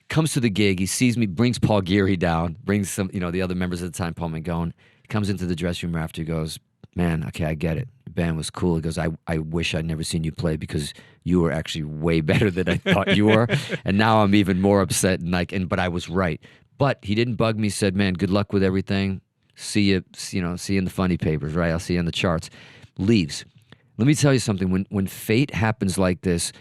Comes to the gig. He sees me, brings Paul Geary down, brings some, the other members at the time, Paul McGowan. He comes into the dressing room after. He goes, man, okay, I get it. The band was cool. He goes, I wish I'd never seen you play because you were actually way better than I thought you were. And now I'm even more upset. But I was right. But he didn't bug me. Said, man, good luck with everything. See you in the funny papers, right? I'll see you on the charts. Leaves. Let me tell you something. When fate happens like this,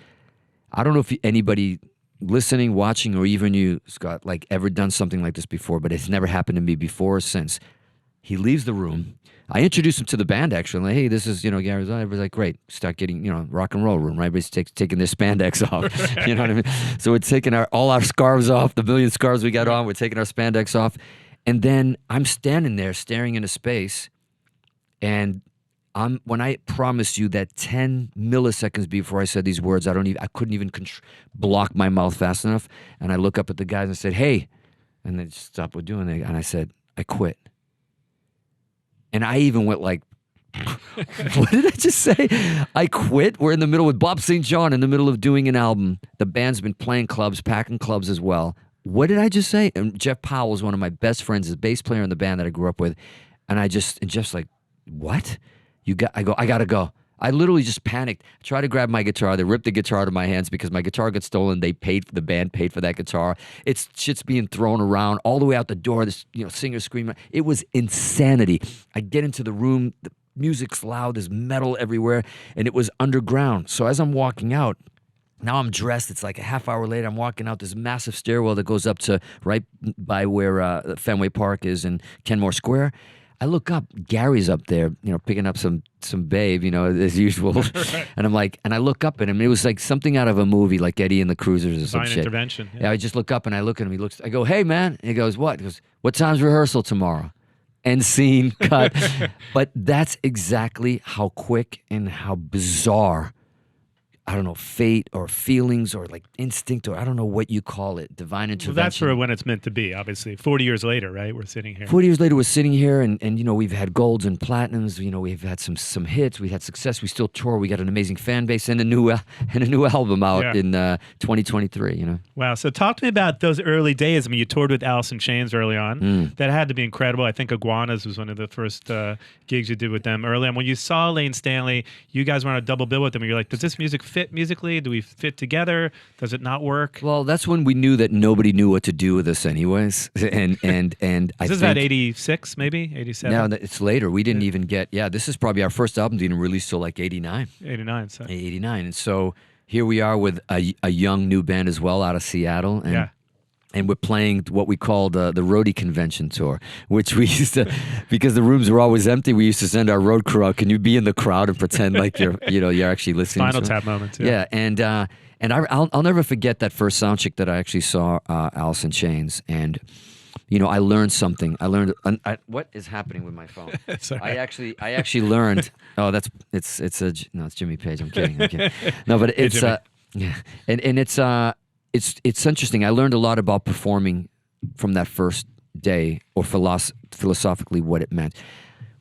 I don't know if anybody listening, watching, or even you, Scott, like ever done something like this before, but it's never happened to me before or since. He leaves the room. I introduced him to the band, actually. I'm like, hey, this is, Gary's. Everybody's like, great. Start getting, rock and roll room, right? Everybody's taking their spandex off. You know what I mean? So we're taking all our scarves off, the million scarves we got on. We're taking our spandex off. And then I'm standing there staring into space. And when I promised you that 10 milliseconds before I said these words, I couldn't even block my mouth fast enough. And I look up at the guys and said, hey, and they just stopped what we're doing. And I said, I quit. And I even went like, what did I just say? I quit. We're in the middle with Bob St. John in the middle of doing an album. The band's been playing clubs, packing clubs as well. What did I just say? And Jeff Powell is one of my best friends, the bass player in the band that I grew up with. And Jeff's like, what? I gotta go. I literally just panicked. I tried to grab my guitar. They ripped the guitar out of my hands because my guitar got stolen. The band paid for that guitar. Shit's being thrown around all the way out the door. This singer screaming. It was insanity. I get into the room. The music's loud. There's metal everywhere, and it was underground. So as I'm walking out, now I'm dressed. It's like a half hour later. I'm walking out this massive stairwell that goes up to right by where Fenway Park is in Kenmore Square. I look up, Gary's up there, picking up some babe, as usual. Right. And I'm like, and I look up at him. It was like something out of a movie, like Eddie and the Cruisers or some shit. Intervention. Yeah, I just look up and I look at him. I go, hey, man. And he goes, what? He goes, what time's rehearsal tomorrow? End scene, cut. But that's exactly how quick and how bizarre, I don't know, fate or feelings or like instinct or I don't know what you call it, divine intervention. Well, that's for when it's meant to be, obviously. 40 years later, right? We're sitting here. 40 years later, we're sitting here and we've had golds and platinums. We've had some hits. We've had success. We still tour. We got an amazing fan base and a new album out in 2023, Wow. So talk to me about those early days. I mean, you toured with Alice in Chains early on. That had to be incredible. I think Iguanas was one of the first gigs you did with them early on. When you saw Lane Stanley, you guys were on a double bill with them. And you're like, does this music fit musically? Do we fit together? Does it not work? Well, that's when we knew that nobody knew what to do with us anyways. And I think about 86, maybe 87. No, it's later. We didn't even get. Yeah, this is probably our first album didn't release till like 89. 89. So. 89, and so here we are with a young new band as well out of Seattle. And, And we're playing what we called the roadie convention tour, which we used to, because the rooms were always empty. We used to send our road crew out. Can you be in the crowd and pretend like you're actually listening? Spinal Tap moments. Yeah, and I'll never forget that first sound check that I actually saw Alice in Chains, and I learned something. What is happening with my phone? I actually learned. Oh, it's Jimmy Page. I'm kidding. No, but it's and it's interesting. I learned a lot about performing from that first day, or philosophically what it meant.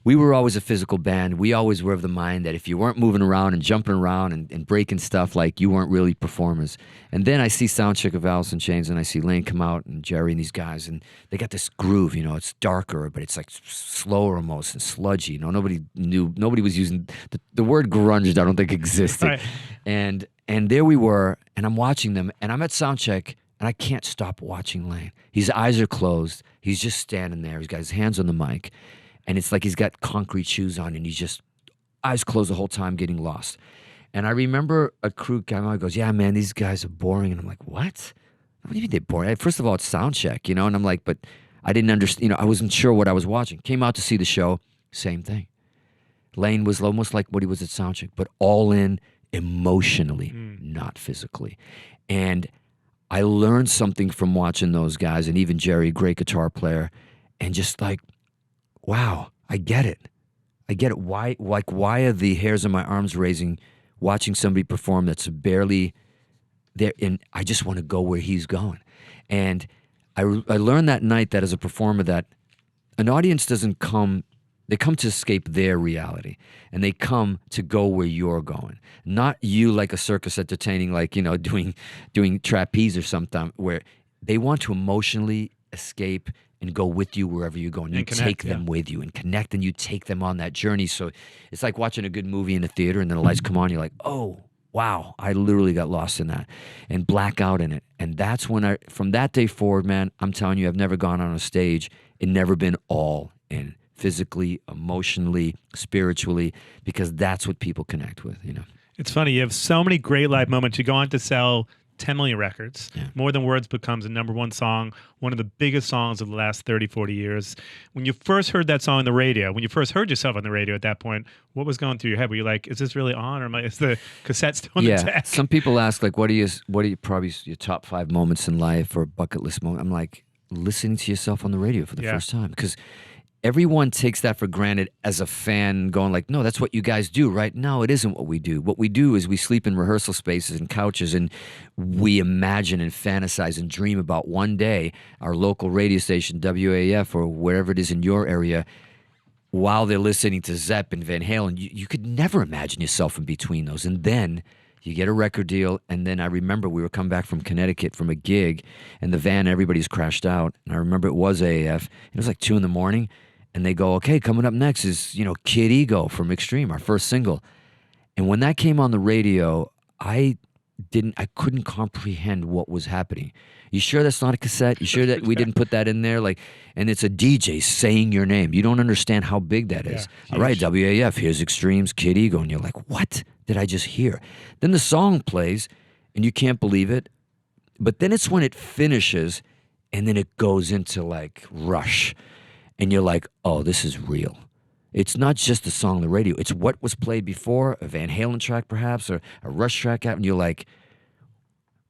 We were always a physical band. We always were of the mind that if you weren't moving around and jumping around and breaking stuff, like, you weren't really performers. And then I see soundcheck of Alice in Chains, and I see Lane come out and Jerry and these guys, and they got this groove. It's darker, but it's like slower almost and sludgy. Nobody was using the word grunge. I don't think existed. Right. And there we were, and I'm watching them, and I'm at soundcheck, And I can't stop watching Lane. His eyes are closed. He's just standing there. He's got his hands on the mic. And it's like he's got concrete shoes on and he's just eyes closed the whole time getting lost. And I remember a crew guy goes, yeah, man, these guys are boring. And I'm like, what? What do you mean they're boring? First of all, it's sound check, you know? And I'm like, but I didn't understand, you know, I wasn't sure what I was watching. Came out to see the show, same thing. Lane was almost like what he was at sound check, but all in emotionally, not physically. And I learned something from watching those guys, and even Jerry, great guitar player, and just like, wow, I get it. I get it. Why are the hairs on my arms raising watching somebody perform that's barely there? And I just want to go where he's going. And I learned that night that as a performer that an audience doesn't come, they come to escape their reality, and they come to go where you're going. Not you like a circus entertaining, like, you know, doing trapeze or something, where they want to emotionally escape and go with you wherever you're going. You take them with you and connect, and you take them on that journey. So it's like watching a good movie in the theater, and then the lights come on, you're like, oh, wow, I literally got lost in that and black out in it. And that's when from that day forward, man, I'm telling you, I've never gone on a stage and never been all in. Physically, emotionally, spiritually, because that's what people connect with, you know. It's funny, you have so many great live moments. You go on to sell 10 million records. Yeah. More Than Words becomes a #1 song, one of the biggest songs of the last 30, 40 years. When you first heard that song on the radio, when you first heard yourself on the radio at that point, what was going through your head? Were you like, is this really on, or is the cassette still on the deck? Some people ask, like, what are you probably your top 5 moments in life or bucket list moment? I'm like, listening to yourself on the radio for the first time, because everyone takes that for granted as a fan, going like, no, that's what you guys do, right? No, it isn't what we do. What we do is we sleep in rehearsal spaces and couches, and we imagine and fantasize and dream about one day our local radio station, WAF, or wherever it is in your area, while they're listening to Zeppelin, Van Halen. You could never imagine yourself in between those. And then you get a record deal, and then I remember we were coming back from Connecticut from a gig, and the van, everybody's crashed out. And I remember it was AAF. It was like 2 a.m, and they go, okay, coming up next is, you know, Kid Ego from Extreme, our first single. And when that came on the radio, I couldn't comprehend what was happening. You sure that's not a cassette? You sure that we didn't put that in there? Like, and it's a DJ saying your name. You don't understand how big that is. Yeah, all right, WAF, here's Extreme's Kid Ego. And you're like, what did I just hear? Then the song plays, and you can't believe it. But then it's when it finishes, and then it goes into like Rush. And you're like, oh, this is real. It's not just the song on the radio. It's what was played before, a Van Halen track perhaps, or a Rush track out, and you're like,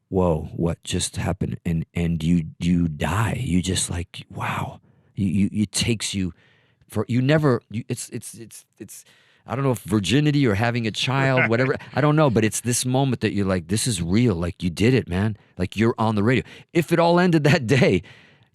whoa, what just happened? And you die. You just like, wow. It takes you for it's I don't know if virginity or having a child, whatever. I don't know, but it's this moment that you're like, this is real. Like, you did it, man. Like, you're on the radio. If it all ended that day,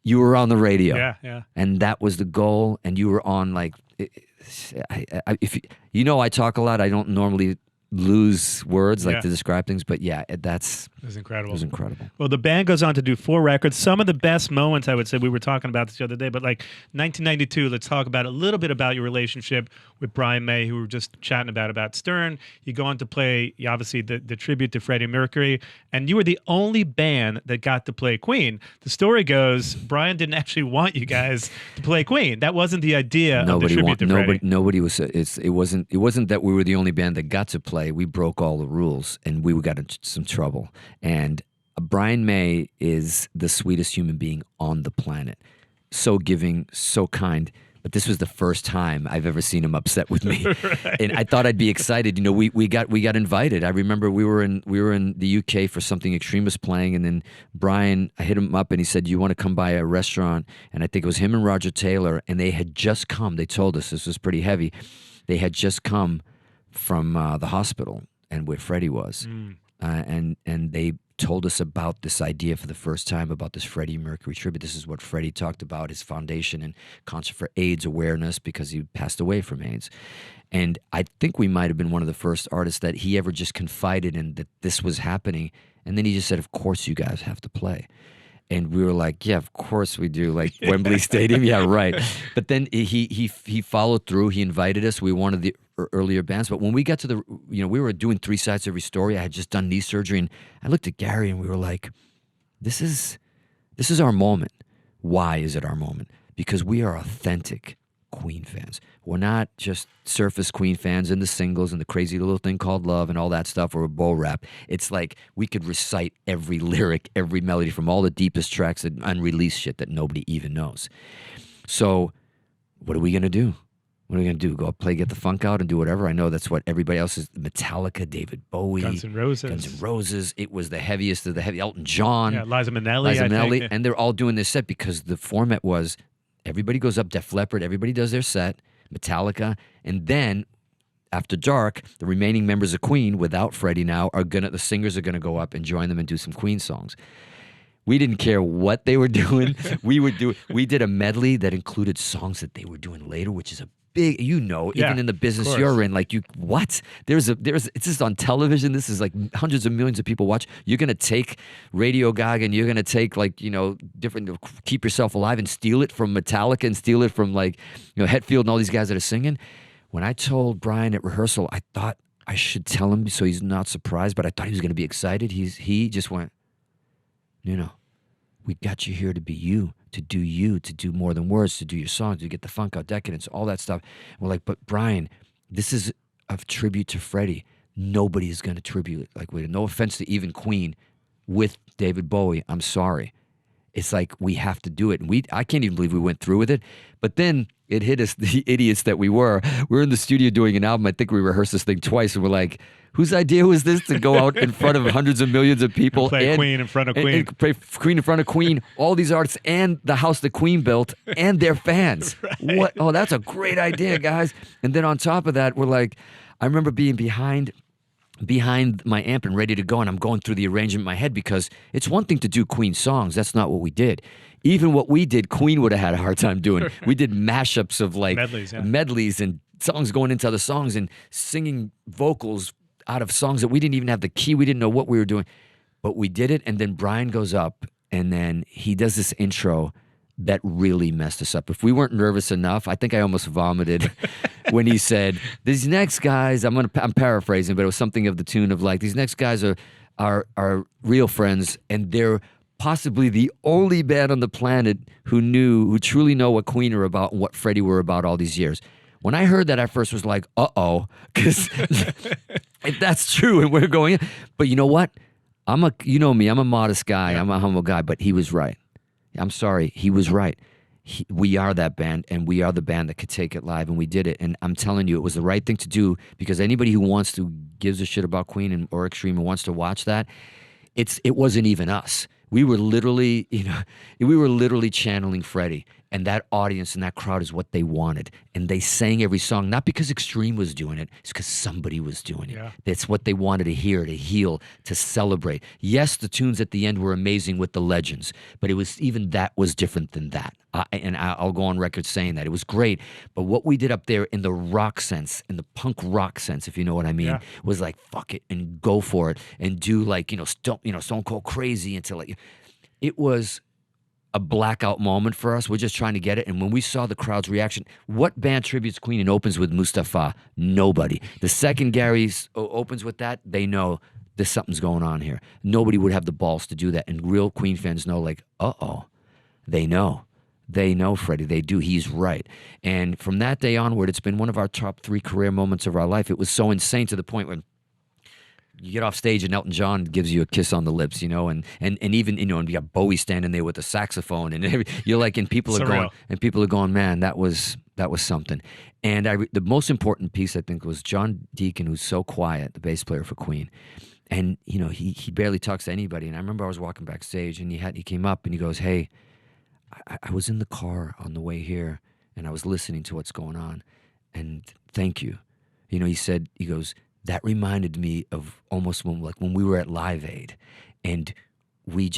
you were on the radio. Yeah. And that was the goal, and you were on, like, if you know, I talk a lot. I don't normally lose words to describe things, but yeah, it was incredible. It was incredible. Well, the band goes on to do 4 records. Some of the best moments, I would say, we were talking about this the other day, but like 1992, let's talk about a little bit about your relationship with Brian May, who we were just chatting about Stern. You go on to play, obviously, the tribute to Freddie Mercury, and you were the only band that got to play Queen. The story goes, Brian didn't actually want you guys to play Queen. That wasn't the idea of the tribute to Freddie. Nobody was. It wasn't that we were the only band that got to play. We broke all the rules, and we got into some trouble. And Brian May is the sweetest human being on the planet. So giving, so kind. But this was the first time I've ever seen him upset with me. Right. And I thought I'd be excited. You know, we got invited. I remember we were in the UK for something Extreme was playing, and then Brian, I hit him up and he said, you want to come by a restaurant? And I think it was him and Roger Taylor, and they had just come. They told us this was pretty heavy. They had just come from the hospital and where Freddie was. And they told us about this idea for the first time about this Freddie Mercury tribute. This is what Freddie talked about, his foundation and concert for AIDS awareness, because he passed away from AIDS. And I think we might have been one of the first artists that he ever just confided in that this was happening. And then he just said, of course you guys have to play. And we were like, yeah, of course we do. Like Wembley Stadium, yeah, right. But then he followed through. He invited us. We were one of the earlier bands. But when we got to we were doing 3 sides of every story. I had just done knee surgery, and I looked at Gary, and we were like, this is our moment. Why is it our moment? Because we are authentic Queen fans. We're not just surface Queen fans and the singles and the crazy little thing called love and all that stuff, or a bow rap. It's like we could recite every lyric, every melody from all the deepest tracks and unreleased shit that nobody even knows. So what are we going to do? What are we going to do? Go play Get the Funk Out and do whatever? I know that's what everybody else is. Metallica, David Bowie. Guns N' Roses. It was the heaviest of the heavy. Elton John. Yeah, Liza Minnelli. I think. And they're all doing this set because the format was everybody goes up, Def Leppard, everybody does their set, Metallica, and then after dark, the remaining members of Queen, without Freddie now, the singers are going to go up and join them and do some Queen songs. We didn't care what they were doing. We did a medley that included songs that they were doing later, which is a big, even in the business you're in, like what? It's just on television. This is like hundreds of millions of people watch. You're going to take Radio Gaga and you're going to take different Keep Yourself Alive and steal it from Metallica and steal it from Hetfield and all these guys that are singing. When I told Brian at rehearsal, I thought I should tell him so he's not surprised, but I thought he was going to be excited. He just went, we got you here to be you, to do more than words, to do your songs, to get the funk out, decadence, all that stuff. And we're like, but Brian, this is a tribute to Freddie. Nobody is going to tribute it. No offense to even Queen with David Bowie. I'm sorry. It's like we have to do it. And I can't even believe we went through with it. But then it hit us, the idiots that we were. We're in the studio doing an album. I think we rehearsed this thing twice. And we're like, whose idea was this to go out in front of hundreds of millions of people and play Queen in front of Queen, and play Queen in front of Queen, all these artists and the house that Queen built and their fans? Right. What? Oh, that's a great idea, guys. And then on top of that, we're like, I remember being behind my amp and ready to go, and I'm going through the arrangement in my head because it's one thing to do Queen songs. That's not what we did. Even what we did, Queen would have had a hard time doing. We did mashups of medleys and songs going into other songs and singing vocals out of songs that we didn't even have the key. We didn't know what we were doing. But we did it, and then Brian goes up, and then he does this intro that really messed us up. If we weren't nervous enough, I think I almost vomited when he said, these next guys, I'm paraphrasing, but it was something of the tune of like, these next guys are real friends, and they're possibly the only band on the planet who truly know what Queen are about and what Freddie were about all these years. When I heard that, I first was like, uh-oh, because if that's true and we're going, but you know what? You know me, I'm a modest guy, I'm a humble guy, but he was right. I'm sorry, he was right. We are that band, and we are the band that could take it live, and we did it. And I'm telling you, it was the right thing to do, because anybody who gives a shit about Queen or Extreme and wants to watch that, it wasn't even us. We were literally, channeling Freddie, and that audience and that crowd is what they wanted. And they sang every song, not because Extreme was doing it, it's because somebody was doing it. Yeah. That's what they wanted to hear, to heal, to celebrate. Yes, the tunes at the end were amazing with the legends, but that was different than that. And I'll go on record saying that. It was great, but what we did up there in the rock sense, in the punk rock sense, if you know what I mean, was like, fuck it, and go for it, and do Stone Cold Crazy until it was a blackout moment for us. We're just trying to get it. And when we saw the crowd's reaction, what band tributes Queen and opens with Mustafa? Nobody. The second Gary opens with that, they know there's something's going on here. Nobody would have the balls to do that. And real Queen fans know, they know. They know Freddie. They do. He's right. And from that day onward, it's been one of our top 3 career moments of our life. It was so insane to the point when you get off stage and Elton John gives you a kiss on the lips, and even, and you got Bowie standing there with a saxophone, and you're like, and people are going, man, that was something. And the most important piece, I think, was John Deacon, who's so quiet, the bass player for Queen. And, he barely talks to anybody. And I remember I was walking backstage, and he came up and he goes, hey, I was in the car on the way here, and I was listening to what's going on, and thank you. He goes, that reminded me of almost when we were at Live Aid, and he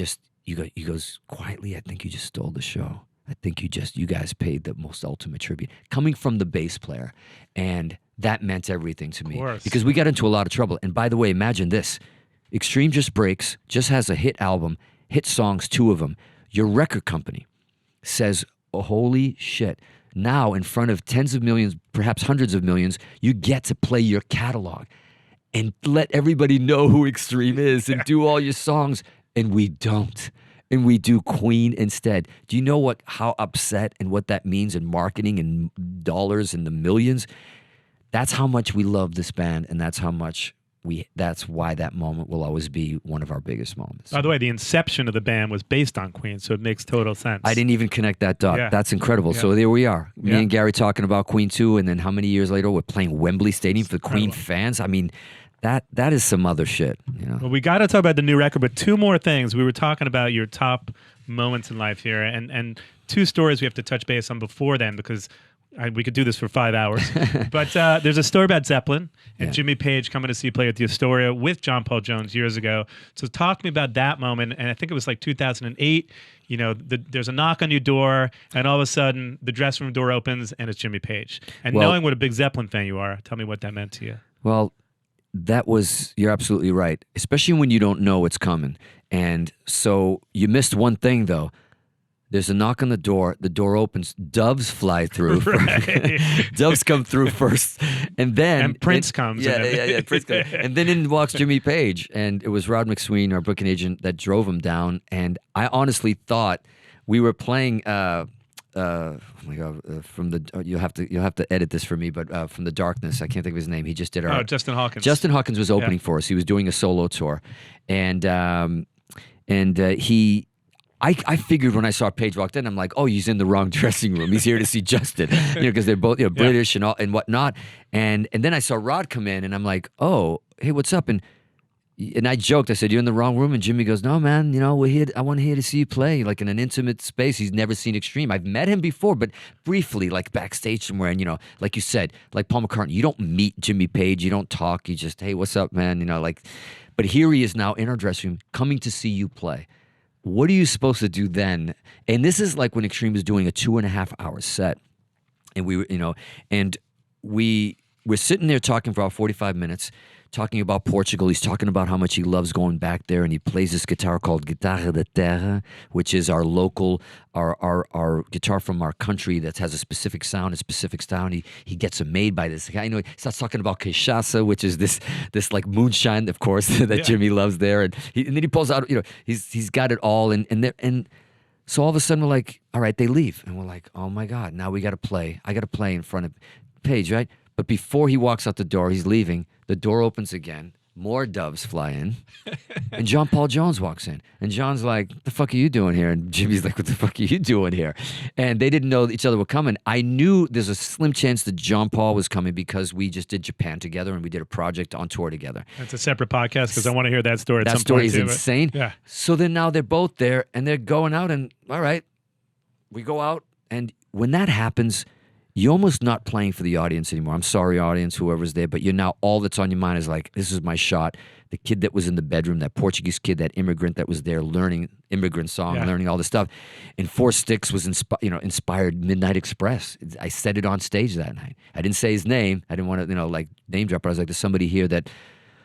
goes, quietly, I think you just stole the show. I think you guys paid the most ultimate tribute. Coming from the bass player, and that meant everything to me. Because we got into a lot of trouble. And by the way, imagine this. Extreme just has a hit album, hit songs, 2 of them. Your record company says, oh, holy shit, now in front of tens of millions, perhaps hundreds of millions, you get to play your catalog and let everybody know who Extreme is and do all your songs. And we don't. and we do Queen instead. Do you know how upset and what that means in marketing and dollars and the millions? That's how much we love this band, and that's why that moment will always be one of our biggest moments. By the way, the inception of the band was based on Queen, so it makes total sense. I didn't even connect that dot. Yeah. That's incredible. Yeah. So there we are. Me and Gary talking about Queen 2, and then how many years later we're playing Wembley Stadium for Queen fans? I mean, that is some other shit. Well, we got to talk about the new record, but two more things. We were talking about your top moments in life here, and two stories we have to touch base on before then, because we could do this for 5 hours. But there's a story about Zeppelin and Jimmy Page coming to see you play at the Astoria with John Paul Jones years ago. So talk to me about that moment. And I think it was like 2008. There's a knock on your door, and all of a sudden the dressing room door opens and it's Jimmy Page. And knowing what a big Zeppelin fan you are, tell me what that meant to you. Well, you're absolutely right, especially when you don't know it's coming. And so you missed one thing, though. There's a knock on the door opens, doves fly through. Right. Doves come through first, and then Prince comes. Yeah, Prince comes. And then in walks Jimmy Page, and it was Rod McSween, our booking agent, that drove him down. And I honestly thought we were playing. Oh my God! You'll have to edit this for me, but from the Darkness, I can't think of his name. He just did our. Oh, Justin Hawkins. Justin Hawkins was opening for us. He was doing a solo tour, and he. I figured when I saw Page walked in, I'm like, oh, he's in the wrong dressing room. He's here to see Justin, because they're both British and all and whatnot. And then I saw Rod come in, and I'm like, oh, hey, what's up? And I joked, I said, you're in the wrong room. And Jimmy goes, no, man, we're here. I want to see you play, like in an intimate space. He's never seen Extreme. I've met him before, but briefly, like backstage somewhere. And like you said, like Paul McCartney, you don't meet Jimmy Page, you don't talk. You just, hey, what's up, man? But here he is now in our dressing room, coming to see you play. What are you supposed to do then? And this is like when Extreme was doing a 2.5 hour set, and we were, and we're sitting there talking for about 45 minutes, talking about Portugal. He's talking about how much he loves going back there, and he plays this guitar called Guitarra de Terra, which is our local, our guitar from our country that has a specific sound, a specific style. And he gets it made by this guy. He starts talking about cachaça, which is this like moonshine, of course, that Jimmy loves there. And then he pulls out, he's got it all. And so all of a sudden we're like, all right, they leave. And we're like, oh my God, now we got to play. I got to play in front of Page, right? But before he walks out the door, he's leaving. The door opens again. More doves fly in. And John Paul Jones walks in. And John's like, what the fuck are you doing here? And Jimmy's like, what the fuck are you doing here? And they didn't know that each other were coming. I knew there's a slim chance that John Paul was coming because we just did Japan together and we did a project on tour together. That's a separate podcast because I want to hear that story at some point. That story is too, insane. Yeah. So then now they're both there and they're going out, and all right, we go out. And when that happens, you're almost not playing for the audience anymore. I'm sorry, audience, whoever's there, but you're now, all that's on your mind is like, this is my shot. The kid that was in the bedroom, that Portuguese kid, that immigrant that was there learning immigrant song, learning all this stuff. And Four Sticks was inspired Midnight Express. I said it on stage that night. I didn't say his name. I didn't want to, name drop, but I was like, there's somebody here that,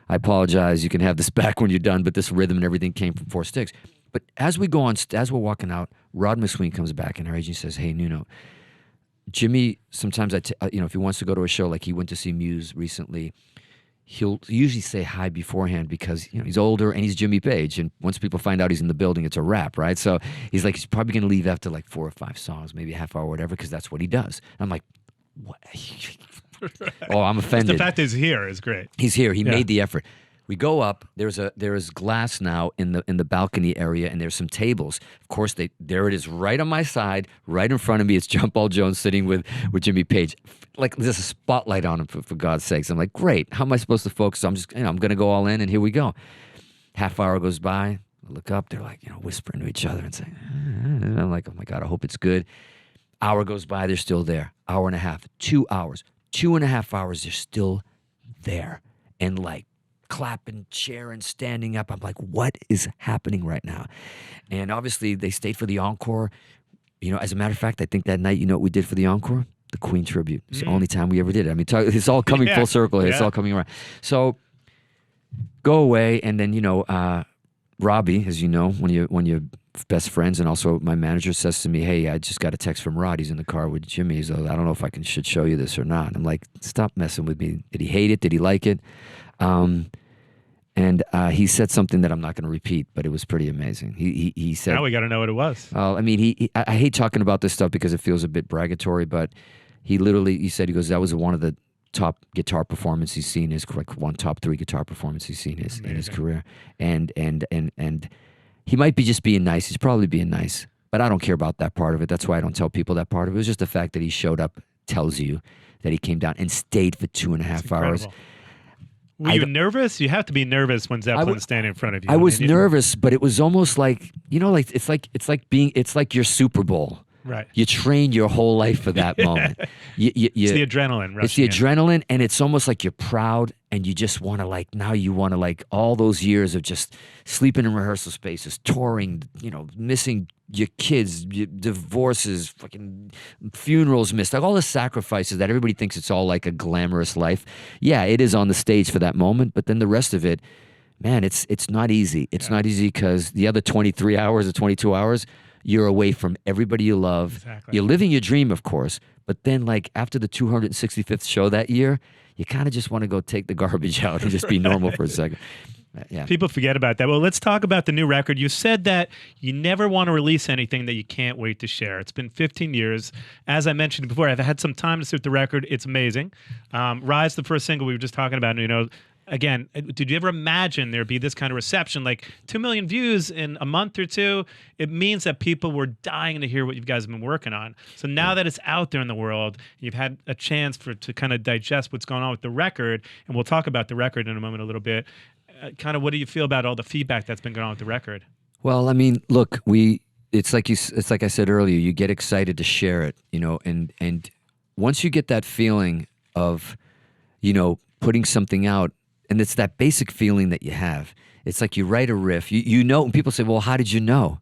I apologize, you can have this back when you're done, but this rhythm and everything came from Four Sticks. But as we go on, as we're walking out, Rod McSween comes back and our agent says, hey, Nuno, Jimmy, sometimes if he wants to go to a show, like he went to see Muse recently, he'll usually say hi beforehand because he's older and he's Jimmy Page, and once people find out he's in the building, it's a wrap, right? So he's like, he's probably going to leave after like 4 or 5 songs, maybe a half hour or whatever, because that's what he does. And I'm like, what? Oh, I'm offended. The fact is here is great. He's here. He made the effort. We go up. There is glass now in the balcony area, and there's some tables. Of course, there it is, right on my side, right in front of me. It's John Paul Jones sitting with Jimmy Page. Like there's a spotlight on him for God's sakes. I'm like, great. How am I supposed to focus? So I'm just, I'm gonna go all in, and here we go. Half hour goes by. I look up. They're like, whispering to each other and saying, and I'm like, oh my God, I hope it's good. Hour goes by. They're still there. Hour and a half. 2 hours. 2.5 hours. They're still there, and like, clapping, cheering, standing up. I'm like, what is happening right now? And obviously they stayed for the encore. As a matter of fact, I think that night, what we did for the encore? The Queen tribute. It's the only time we ever did it. I mean, it's all coming full circle here. It's all coming around. So go away, and then, Robbie, as you know, one of your best friends, and also my manager, says to me, hey, I just got a text from Rod. He's in the car with Jimmy. He's like, I don't know if I should show you this or not. And I'm like, stop messing with me. Did he hate it? Did he like it? And he said something that I'm not going to repeat, but it was pretty amazing. He said, Now we got to know what it was. I mean, I hate talking about this stuff because it feels a bit bragatory, but he said, he goes, that was one of the top guitar performances he's seen, one top 3 guitar performance he's seen in his career. And he might be just being nice. He's probably being nice, but I don't care about that part of it. That's why I don't tell people that part of it. It was just the fact that he showed up tells you that he came down and stayed for 2.5 hours. Were you nervous? You have to be nervous when Zeppelin's standing in front of you. I was nervous, but it was almost like, like it's like your Super Bowl. Right. You train your whole life for that moment. It's the adrenaline. It's the adrenaline, and it's almost like you're proud, and you just want to now you want to all those years of just sleeping in rehearsal spaces, touring, missing your kids, your divorces, fucking funerals missed, all the sacrifices that everybody thinks it's all like a glamorous life. Yeah, it is on the stage for that moment, but then the rest of it, man, it's not easy. It's not easy because the other 23 hours or 22 hours, you're away from everybody you love. Exactly. You're living your dream, of course, but then after the 265th show that year, you kind of just want to go take the garbage out and just be normal for a second. Yeah. People forget about that. Well, let's talk about the new record. You said that you never want to release anything that you can't wait to share. It's been 15 years. As I mentioned before, I've had some time to sit with the record. It's amazing. Rise, the first single we were just talking about, again, did you ever imagine there'd be this kind of reception? 2 million views in a month or two, it means that people were dying to hear what you guys have been working on. So now that it's out there in the world, you've had a chance to kind of digest what's going on with the record, and we'll talk about the record in a moment a little bit. Kind of what do you feel about all the feedback that's been going on with the record? Well, I mean, look, it's like I said earlier, you get excited to share it, and once you get that feeling of, putting something out, and it's that basic feeling that you have. It's like you write a riff, and people say, well, how did you know?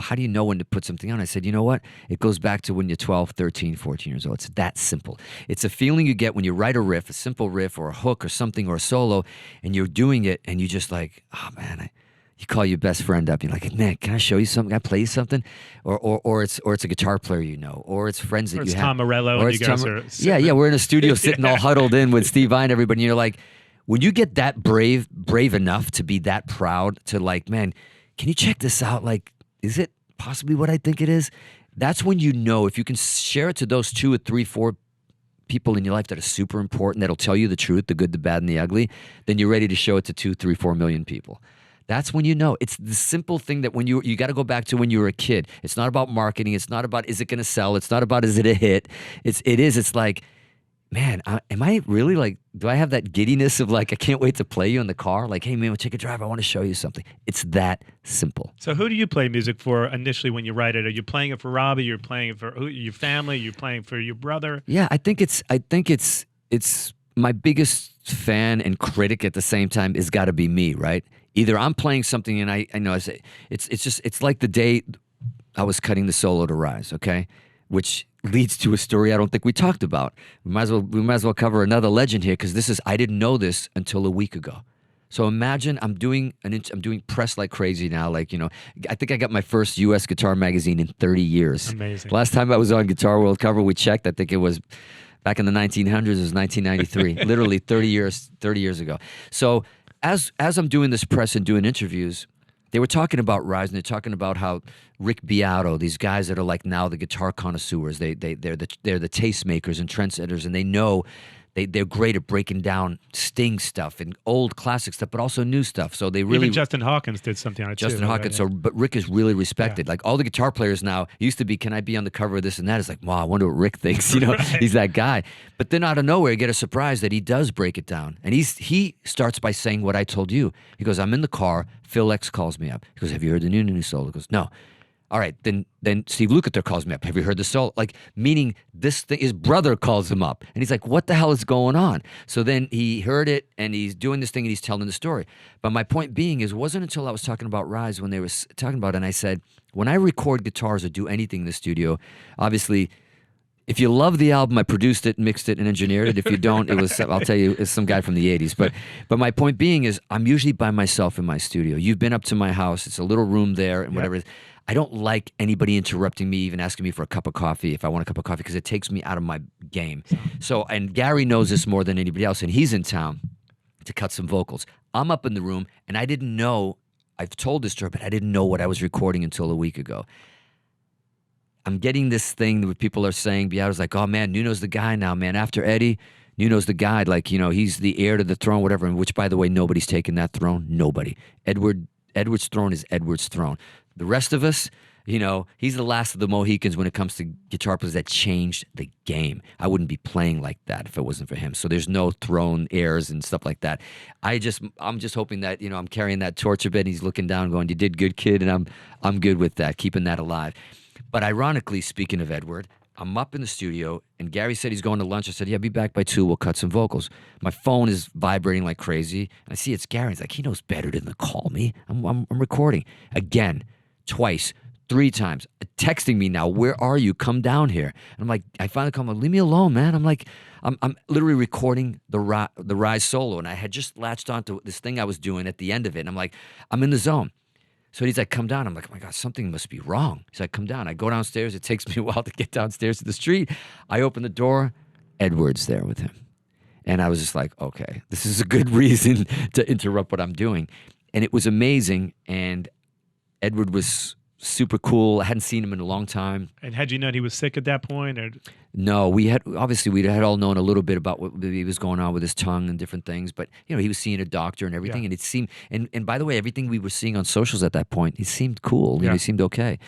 How do you know when to put something on? I said, you know what? It goes back to when you're 12, 13, 14 years old. It's that simple. It's a feeling you get when you write a riff, a simple riff or a hook or something or a solo, and you're doing it, and you just oh man, you call your best friend up. You're like, Nick, can I show you something? Can I play you something? Or it's a guitar player or it's friends that you have. Or it's Tom Morello and you guys are sitting. Yeah, we're in a studio sitting all huddled in with Steve Vai and everybody, and you're like, when you get that brave enough to be that proud to man, can you check this out? Is it possibly what I think it is? That's when if you can share it to those 2 or 3, 4 people in your life that are super important, that'll tell you the truth, the good, the bad, and the ugly, then you're ready to show it to 2, 3, 4 million people. That's when it's the simple thing that when you got to go back to when you were a kid. It's not about marketing. It's not about is it going to sell. It's not about is it a hit. It's like, man, am I really do I have that giddiness of I can't wait to play you in the car? Hey, man, we'll take a drive. I want to show you something. It's that simple. So who do you play music for initially when you write it? Are you playing it for Robbie? You're playing it for your family? You're playing for your brother? Yeah, I think it's my biggest fan and critic at the same time has got to be me, right? Either I'm playing something and I know I say it's like the day I was cutting the solo to Rise, okay? Which leads to a story I don't think we talked about. We might as well cover another legend here because I didn't know this until a week ago. So imagine I'm doing press like crazy now. I think I got my first U.S. guitar magazine in 30 years. Amazing. Last time I was on Guitar World cover, we checked. I think it was back in the 1900s. It was 1993. Literally 30 years ago. So as I'm doing this press and doing interviews, they were talking about Rise, and they're talking about how Rick Beato, these guys that are now the guitar connoisseurs, they're the tastemakers and trendsetters, and they know they're great at breaking down Sting stuff and old classic stuff, but also new stuff. So they really even Justin Hawkins did something on it Justin too. Hawkins. Right? But Rick is really respected. All the guitar players now it used to be, can I be on the cover of this and that? It's wow, I wonder what Rick thinks. Right. He's that guy. But then out of nowhere, you get a surprise that he does break it down, and he starts by saying what I told you. He goes, I'm in the car. Phil X calls me up. He goes, have you heard the new solo? He goes, no. All right, then Steve Lukather calls me up. Have you heard the solo? Meaning this thing, his brother calls him up. And he's like, what the hell is going on? So then he heard it, and he's doing this thing, and he's telling the story. But my point being is, it wasn't until I was talking about Rise when they were talking about it, and I said, when I record guitars or do anything in the studio, obviously, if you love the album, I produced it, mixed it, and engineered it. If you don't, it was, I'll tell you, it's some guy from the 80s. But my point being is, I'm usually by myself in my studio. You've been up to my house. It's a little room there and whatever. I don't like anybody interrupting me, even asking me for a cup of coffee if I want a cup of coffee, because it takes me out of my game. So, and Gary knows this more than anybody else, and he's in town to cut some vocals. I'm up in the room, and I didn't know. I've told this to her, but I didn't know what I was recording until a week ago. I'm getting this thing that people are saying. I was like, oh man, Nuno's the guy now, man. After Eddie, Nuno's the guy. Like, he's the heir to the throne, whatever. And which, by the way, nobody's taken that throne. Nobody. Edward's throne is Edward's throne. The rest of us, he's the last of the Mohicans when it comes to guitar players that changed the game. I wouldn't be playing like that if it wasn't for him. So there's no throne heirs and stuff like that. I'm just hoping that, I'm carrying that torch a bit. And he's looking down going, you did good, kid. And I'm good with that, keeping that alive. But ironically, speaking of Edward, I'm up in the studio and Gary said he's going to lunch. I said, yeah, be back by 2. We'll cut some vocals. My phone is vibrating like crazy. And I see it's Gary. He's like, he knows better than to call me. I'm recording. Again, twice. 3 times, texting me now, where are you? Come down here. And I'm like, I finally come, leave me alone, man. I'm like, I'm literally recording the Rise solo, and I had just latched onto this thing I was doing at the end of it, and I'm like, I'm in the zone. So he's like, come down. I'm like, oh my God, something must be wrong. He's like, come down. I go downstairs. It takes me a while to get downstairs to the street. I open the door. Edward's there with him. And I was just like, okay, this is a good reason to interrupt what I'm doing. And it was amazing, and Edward was super cool. I hadn't seen him in a long time. And had you known he was sick at that point? Or? No, we had all known a little bit about what he was going on with his tongue and different things. But he was seeing a doctor and everything, and it seemed. And by the way, everything we were seeing on socials at that point, he seemed cool. He seemed okay.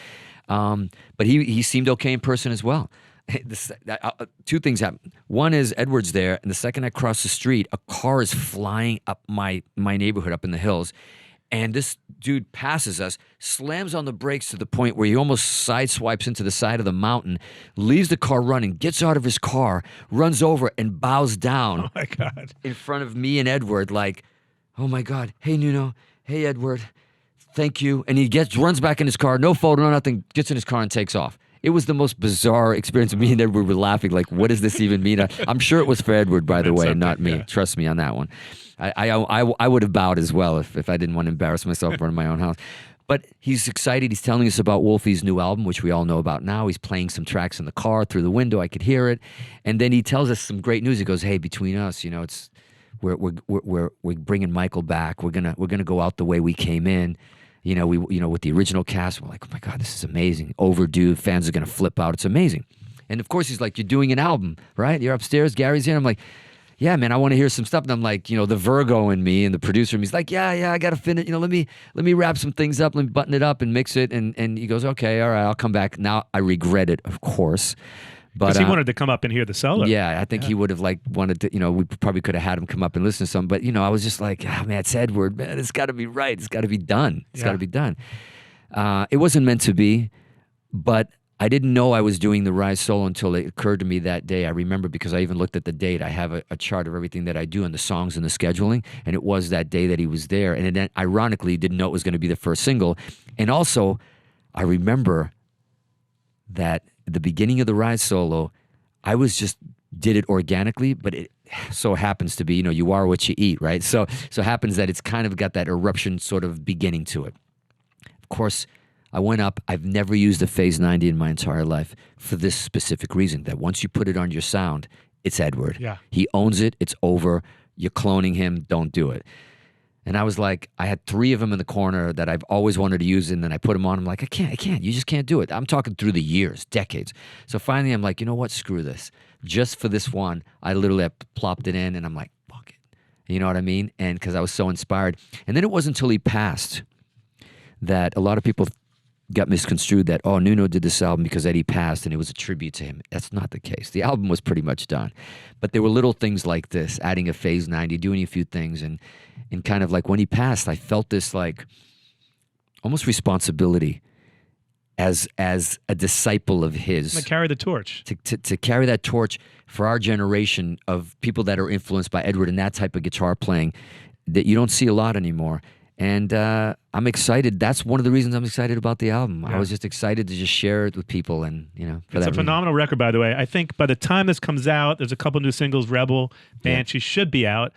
But he seemed okay in person as well. 2 things happened. One is Edward's there, and the second I cross the street, a car is flying up my neighborhood up in the hills. And this dude passes us, slams on the brakes to the point where he almost sideswipes into the side of the mountain, leaves the car running, gets out of his car, runs over and bows down. Oh my God. In front of me and Edward, like, oh my God, hey Nuno, hey Edward, thank you. And he runs back in his car, no photo, no nothing, gets in his car and takes off. It was the most bizarre experience. Me and Edward were laughing, like, what does this even mean? I'm sure it was for Edward, by the way, and not me. Yeah. Trust me on that one. I would have bowed as well if I didn't want to embarrass myself in front of my own house. But he's excited. He's telling us about Wolfie's new album, which we all know about now. He's playing some tracks in the car through the window. I could hear it. And then he tells us some great news. He goes, hey, between us, we're bringing Michael back. We're gonna go out the way we came in. With the original cast, we're like, oh my God, this is amazing. Overdue. Fans are going to flip out. It's amazing. And of course, he's like, you're doing an album, right? You're upstairs. Gary's here. I'm like, yeah, man, I want to hear some stuff. And I'm like, the Virgo in me and the producer in me, he's like, yeah, I got to finish. Let me wrap some things up. Let me button it up and mix it. And he goes, okay, all right, I'll come back. Now I regret it, of course. Because he wanted to come up and hear the solo. Yeah, I think he would have wanted to, we probably could have had him come up and listen to some. But, I was just like, man, it's Edward, man. It's got to be right. It's got to be done. It's got to be done. It wasn't meant to be, but I didn't know I was doing the Rise solo until it occurred to me that day. I remember because I even looked at the date. I have a chart of everything that I do and the songs and the scheduling. And it was that day that he was there. And then, ironically, didn't know it was going to be the first single. And also, I remember that at the beginning of the Rise solo, I did it organically, but it so happens to be, you are what you eat, right? So happens that it's kind of got that eruption sort of beginning to it. Of course, I went up. I've never used a Phase 90 in my entire life for this specific reason, that once you put it on your sound, it's Edward. Yeah. He owns it. It's over. You're cloning him. Don't do it. And I was like, I had 3 of them in the corner that I've always wanted to use, and then I put them on. I'm like, I can't. You just can't do it. I'm talking through the years, decades. So finally, I'm like, you know what? Screw this. Just for this one, I literally plopped it in, and I'm like, fuck it. You know what I mean? And because I was so inspired. And then it wasn't until he passed that a lot of people got misconstrued that, oh, Nuno did this album because Eddie passed and it was a tribute to him. That's not the case. The album was pretty much done. But there were little things like this, adding a Phase 90, doing a few things, and kind of like when he passed, I felt this like almost responsibility as a disciple of his. To carry the torch. To carry that torch for our generation of people that are influenced by Edward and that type of guitar playing that you don't see a lot anymore. And I'm excited. That's one of the reasons I'm excited about the album. Yeah. I was just excited to just share it with people, and it's a phenomenal record, by the way. I think by the time this comes out, there's a couple new singles. Rebel, Banshee should be out.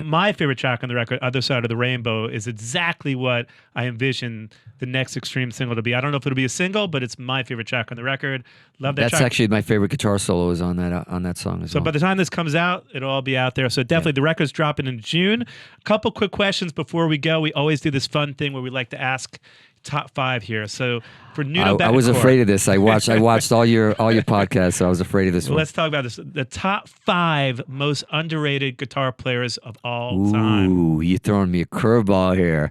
my favorite track on the record, Other Side of the Rainbow, is exactly what I envision the next Extreme single to be. I don't know if it'll be a single, but it's my favorite track on the record. Love that track. That's actually my favorite guitar solo is on that song as well. So by the time this comes out, it'll all be out there. So definitely the record's dropping in June. A couple quick questions before we go. We always do this fun thing where we like to ask top 5 here. So for Nuno I was afraid of this. I watched all your podcasts, so I was afraid of this one. Let's talk about this. The top 5 most underrated guitar players of all time. Ooh, you're throwing me a curveball here.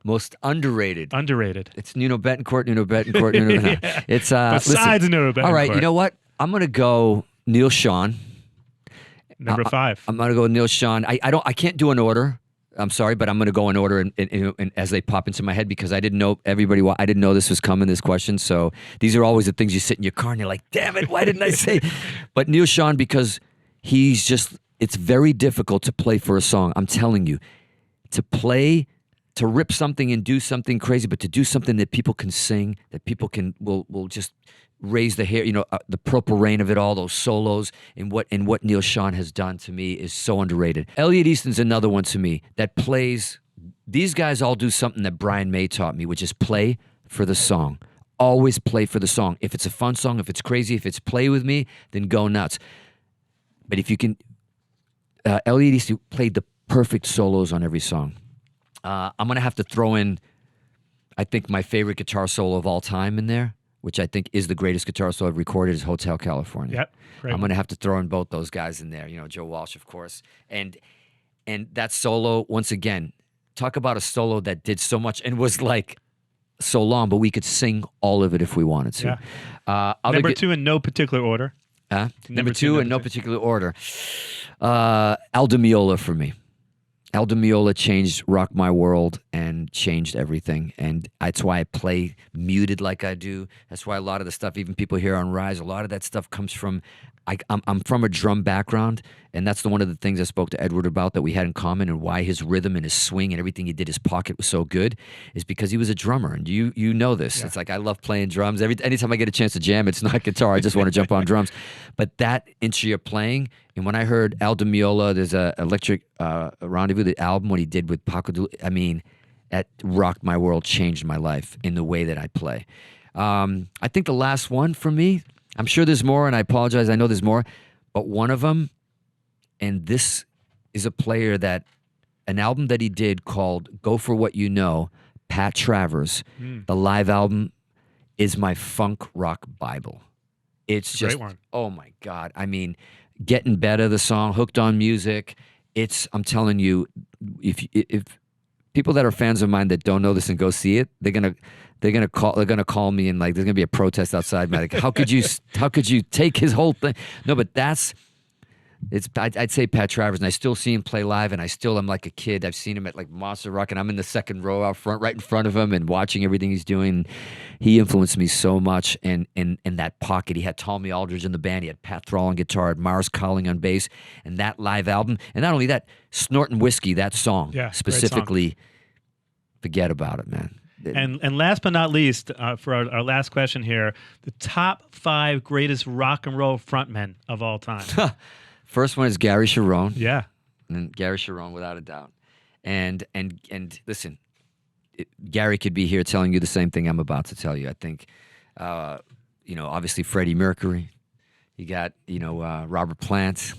Most underrated. Underrated. It's Nuno Bettencourt. Yeah. It's besides Nuno Bettencourt. All right, you know what? I'm gonna go Neil Schon. Number 5. I'm gonna go Neil Schon. I can't do an order. I'm sorry, but I'm going to go in order and as they pop into my head because I didn't know I didn't know this was coming, this question. So these are always the things you sit in your car and you're like, damn it, why didn't I say? But Neil Schon, because it's very difficult to play for a song. I'm telling you, to rip something and do something crazy, but to do something that people can sing, that people will just raise the hair, the Purple Rain of it all, those solos, and what Neil Schon has done to me is so underrated. Elliot Easton's another one to me that plays. These guys all do something that Brian May taught me, which is play for the song. Always play for the song. If it's a fun song, if it's crazy, if it's play with me, then go nuts. But if you can, Elliot Easton played the perfect solos on every song. I'm gonna have to throw in, I think my favorite guitar solo of all time in there, which I think is the greatest guitar solo I've recorded, is Hotel California. Yep, great. I'm going to have to throw in both those guys in there. Joe Walsh, of course. And that solo, once again, talk about a solo that did so much and was like so long, but we could sing all of it if we wanted to. Yeah. Number 2 in no particular order. Number 2 in no particular order. Al Di Meola for me. Al Di Meola changed Rock My World and changed everything. And that's why I play muted like I do. That's why a lot of the stuff, even people here on Rise, a lot of that stuff comes from, I'm from a drum background, and that's one of the things I spoke to Edward about that we had in common, and why his rhythm and his swing and everything he did, his pocket was so good, is because he was a drummer. And you know this. Yeah. It's like I love playing drums. Anytime I get a chance to jam, it's not guitar. I just want to jump on drums. But that into your playing, and when I heard Al Di Meola, there's a Electric Rendezvous, the album, what he did with Paco de, I mean, that rocked my world, changed my life in the way that I play. I think the last one for me, I'm sure there's more, and I apologize, I know there's more, but one of them, and this is a player that, an album that he did called Go For What You Know, Pat Travers, the live album is my funk rock Bible. It's just, oh my God. I mean, Getting Better, the song, Hooked on Music, I'm telling you, if people that are fans of mine that don't know this and go see it, they're gonna call me, and like there's gonna be a protest outside. Like, how could you take his whole thing? No, but I'd say Pat Travers, and I still see him play live, and I still am like a kid. I've seen him at like Monster Rock, and I'm in the second row out front, right in front of him, and watching everything he's doing. He influenced me so much, and in that pocket, he had Tommy Aldridge in the band, he had Pat Thrall on guitar, had Mars Colling on bass, and that live album, and not only that, Snortin' Whiskey, that song, specifically, song. Forget about it, man. And last but not least, for our last question here, the top 5 greatest rock and roll frontmen of all time. First one is Gary Sharon. Yeah. And Gary Sharon, without a doubt. And listen, Gary could be here telling you the same thing I'm about to tell you. I think, obviously Freddie Mercury. You got, Robert Plant.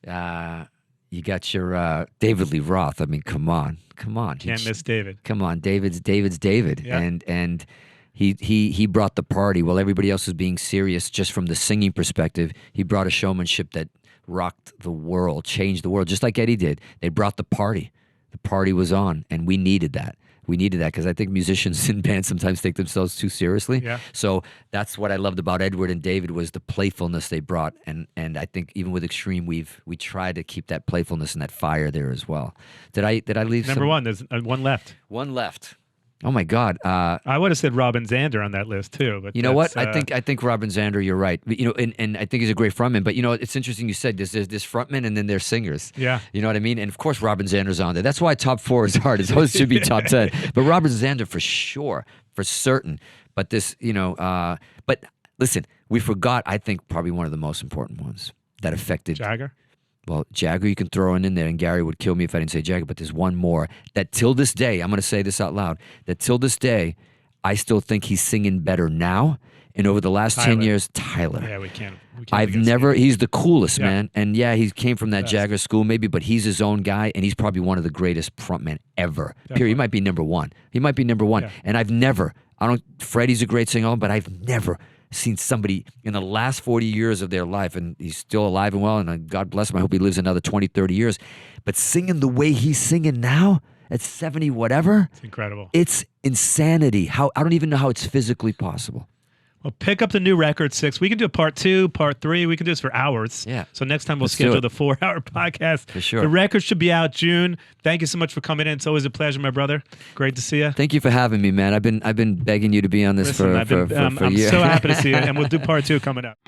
You got your David Lee Roth. I mean, come on. Can't miss David. Come on, David's David. Yeah. And he brought the party while everybody else was being serious just from the singing perspective. He brought a showmanship that rocked the world, changed the world, just like Eddie did. They brought the party. The party was on, and we needed that. We needed that because I think musicians in bands sometimes take themselves too seriously. Yeah. So that's what I loved about Edward and David was the playfulness they brought, and I think even with Extreme, we try to keep that playfulness and that fire there as well. Did I leave number one? There's one left. One left. Oh my God! I would have said Robin Zander on that list too, but you know what? I think Robin Zander. You're right. And I think he's a great frontman. But it's interesting you said there's this frontman and then there's singers. Yeah. You know what I mean? And of course Robin Zander's on there. That's why top 4 is hard. It always should be top 10. But Robin Zander for sure, for certain. But this, but listen, we forgot. I think probably one of the most important ones that affected Jagger. Well, Jagger you can throw in there, and Gary would kill me if I didn't say Jagger, but there's one more that till this day, I'm going to say this out loud, that till this day, I still think he's singing better now. And over the last 10 years, Tyler. Yeah, we can't He's the coolest, Yeah. man. And yeah, he came from that Best. Jagger school maybe, but he's his own guy, and he's probably one of the greatest frontmen ever. Period. He might be number one. Yeah. And Freddie's a great singer, but I've never seen somebody in the last 40 years of their life, and he's still alive and well, and God bless him, I hope he lives another 20, 30 years, but singing the way he's singing now at 70 whatever, It's incredible. it's insanity. I don't even know how it's physically possible. Well, pick up the new record 6. We can do a part 2, part 3. We can do this for hours. Yeah. So next time we'll Let's do schedule it. the 4-hour podcast. For sure. The record should be out June. Thank you so much for coming in. It's always a pleasure, my brother. Great to see you. Thank you for having me, man. I've been begging you to be on this Listen, for I'm years. so happy to see you, and we'll do part 2 coming up.